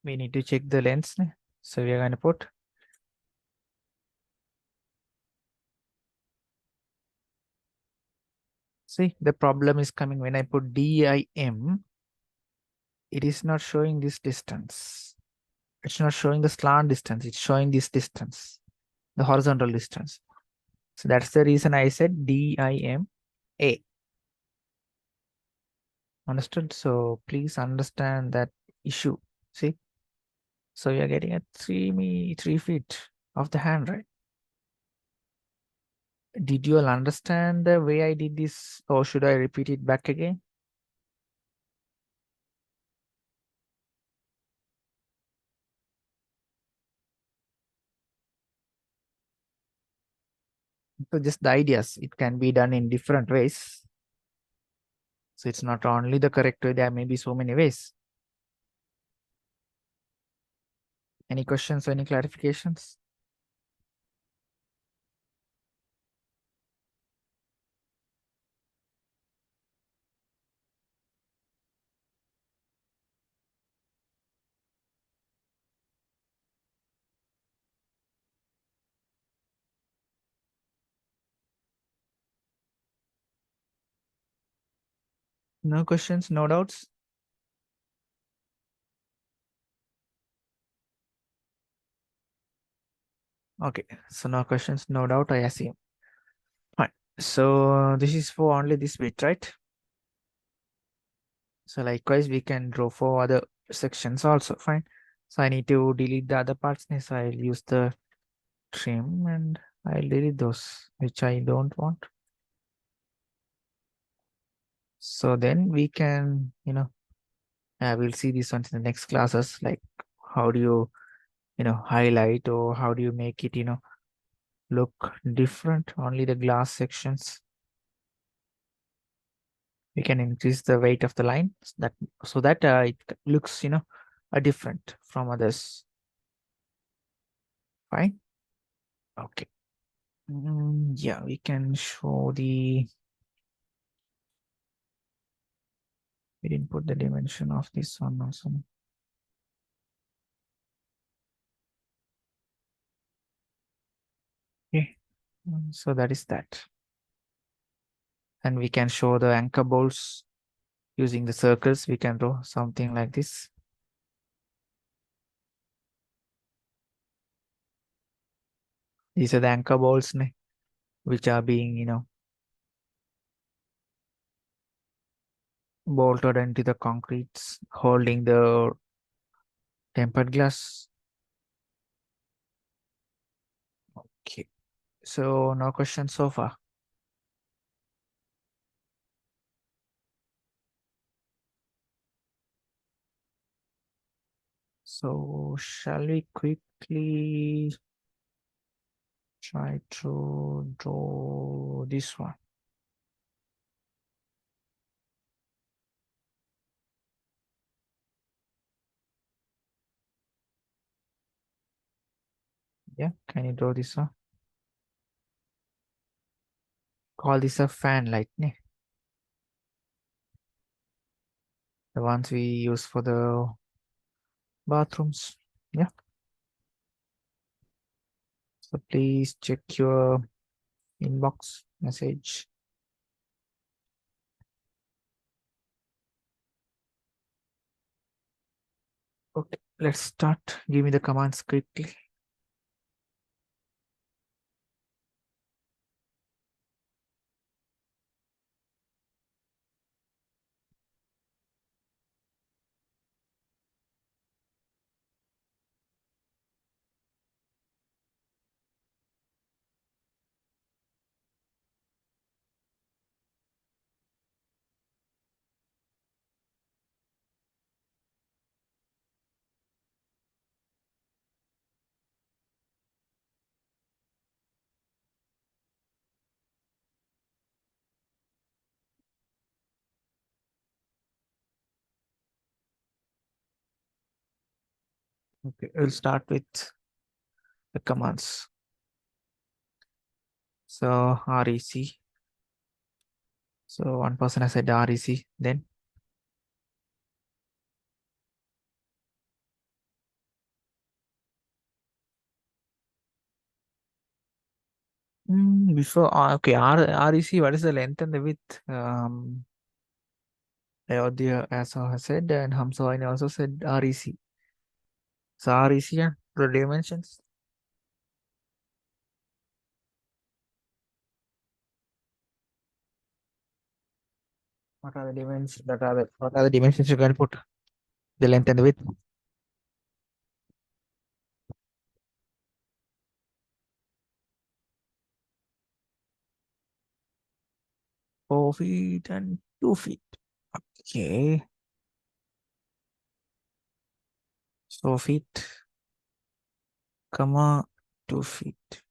We need to check the length. So we are going to put, see, the problem is coming when I put DIM, it is not showing this distance. It's not showing the slant distance. It's showing this distance, the horizontal distance. So that's the reason I said DIM A. Understood? So please understand that issue. See? So we are getting at 3 feet of the hand, right? Did you all understand the way I did this, or should I repeat it back again? So just the ideas, it can be done in different ways. So it's not only the correct way, there may be so many ways. Any questions or any clarifications? No questions, no doubts? Okay, so no questions, no doubt, I assume. Fine. So this is for only this bit, right? So likewise, we can draw for other sections also. Fine. So I need to delete the other parts. So I'll use the trim and I'll delete those which I don't want. So then we can, we'll see these ones in the next classes, like how do you, highlight, or how do you make it, look different, only the glass sections. We can increase the weight of the line so that it looks, are different from others. Fine. Okay. Yeah, we can show the. We didn't put the dimension of this one also. Okay. So that is that. And we can show the anchor bolts using the circles. We can draw something like this. These are the anchor bolts, which are being, bolted into the concretes, holding the tempered glass. Okay. So no questions so far. So shall we quickly try to draw this one? Yeah, can you draw this one? Call this a fan light, the ones we use for the bathrooms. Yeah. So please check your inbox message. Okay, let's start. Give me the commands quickly. Okay, we'll start with the commands. So REC. So one person has said REC. Then before okay, REC. What is the length and the width? Ayodhya also has said, and Hamsaini also said REC. So REC and the dimensions. What are the dimensions? What are the dimensions you can put? The length and the width. 4 feet and 2 feet. Okay. So feet, comma 2 feet.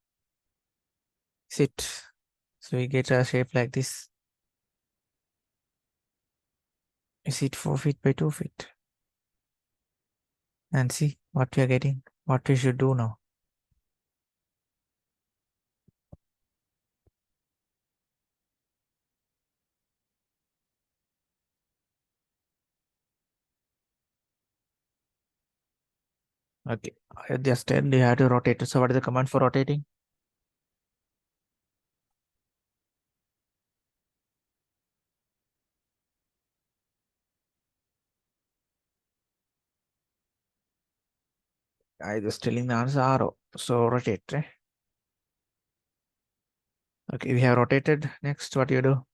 Sit. So we get a shape like this. Is it 4 feet by 2 feet? And see what we are getting. What we should do now. Okay. I just tell you have to rotate. So what is the command for rotating? I just telling the answer arrow. So rotate. Right? Okay, we have rotated. Next, what you do?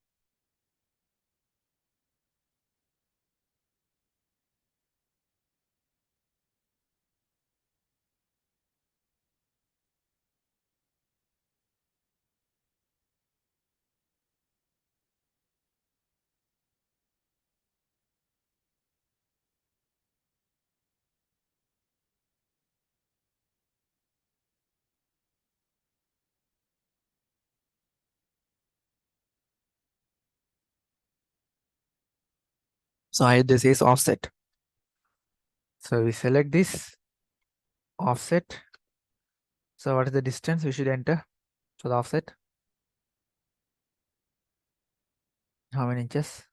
So I this is offset. So we select this offset. So what is the distance we should enter for the offset? How many inches?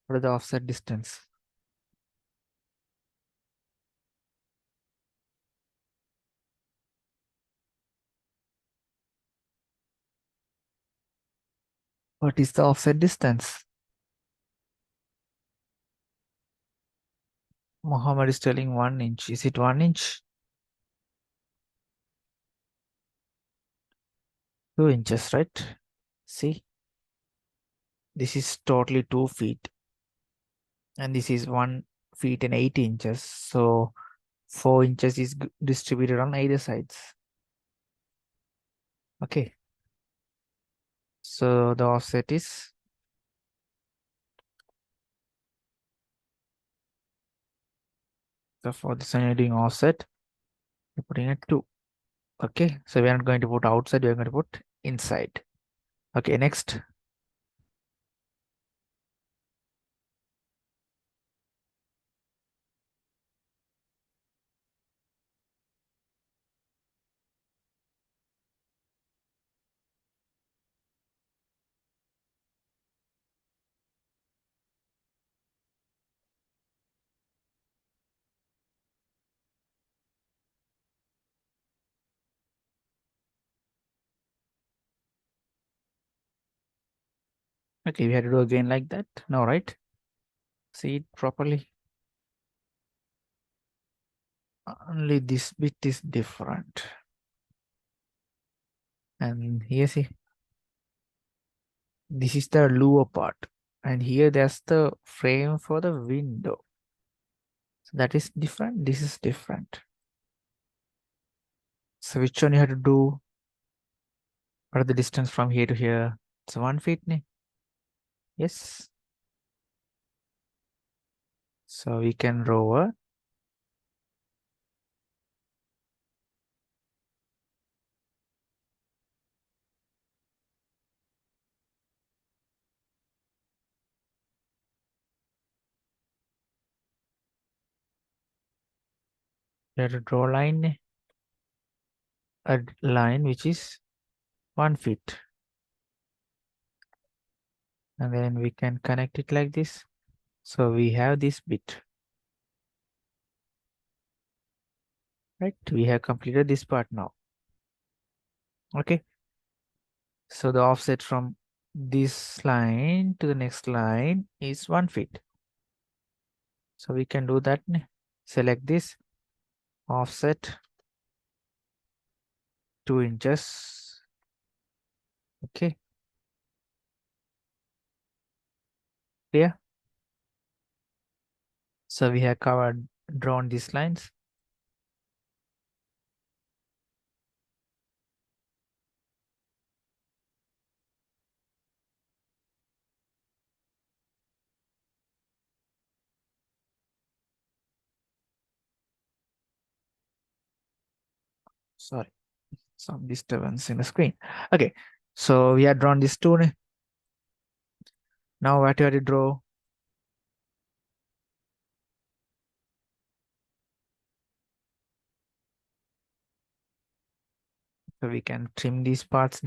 What is the offset distance? What is the offset distance? Muhammad is telling 1 inch. Is it 1 inch? 2 inches, right? See, this is totally 2 feet, and this is 1 feet and 8 inches. So 4 inches is distributed on either sides. Okay. So the offset is, so for this one you're doing offset, you're putting it 2. Okay. So we are not going to put outside, we are going to put inside. Okay, next. Okay, we have to do again like that. No, right? See it properly. Only this bit is different. And here, see, this is the lower part. And here there's the frame for the window. So that is different. This is different. So which one you have to do? What are the distance from here to here? It's 1 feet. Yes. So we can draw a let us draw a line which is 1 feet. And then we can connect it like this. So we have this bit. Right? We have completed this part now. Okay. So the offset from this line to the next line is 1 feet. So we can do that. Select this offset 2 inches. Okay. Clear? So we have drawn these lines. Sorry, some disturbance in the screen. Okay. So we have drawn this two. Now what you have to draw? So we can trim these parts.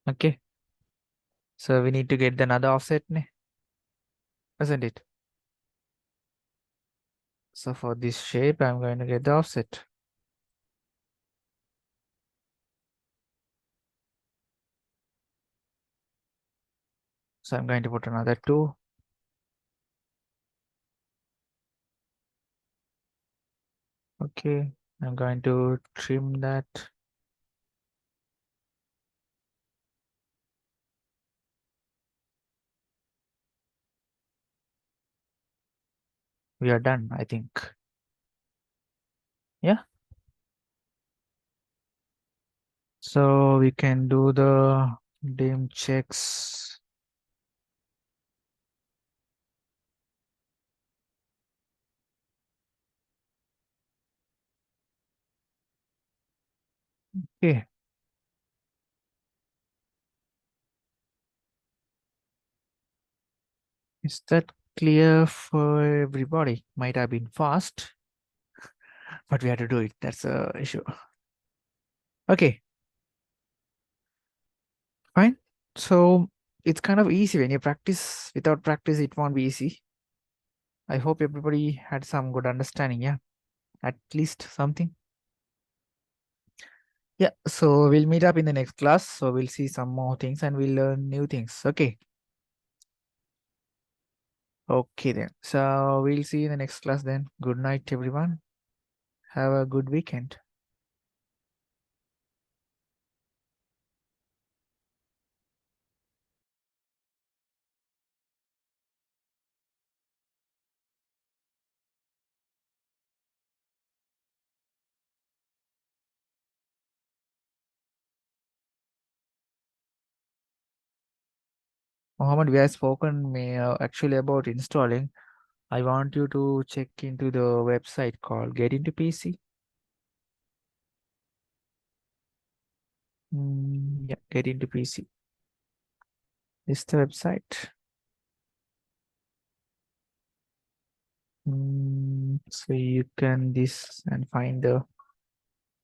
Okay. So we need to get another offset, isn't it? So for this shape, I'm going to get the offset. So I'm going to put another 2. Okay. I'm going to trim that. We are done, I think. Yeah. So we can do the dim checks. Okay. Is that clear for everybody? Might have been fast, but we had to do it. That's the issue. Okay, fine. So it's kind of easy when you practice. Without practice, it won't be easy. I hope everybody had some good understanding. Yeah, at least something. Yeah, so we'll meet up in the next class. So we'll see some more things and we'll learn new things. Okay. Okay then. So we'll see you in the next class then. Good night, everyone. Have a good weekend. Mohammed, we have spoken actually about installing. I want you to check into the website called Get Into PC. Yeah, Get Into PC. This is the website. So you can this and find the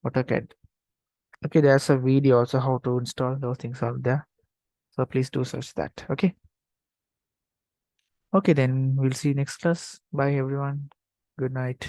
AutoCAD. Okay, there's a video also how to install those things out there. So please do search that. Okay. Okay, then we'll see you next class. Bye everyone. Good night.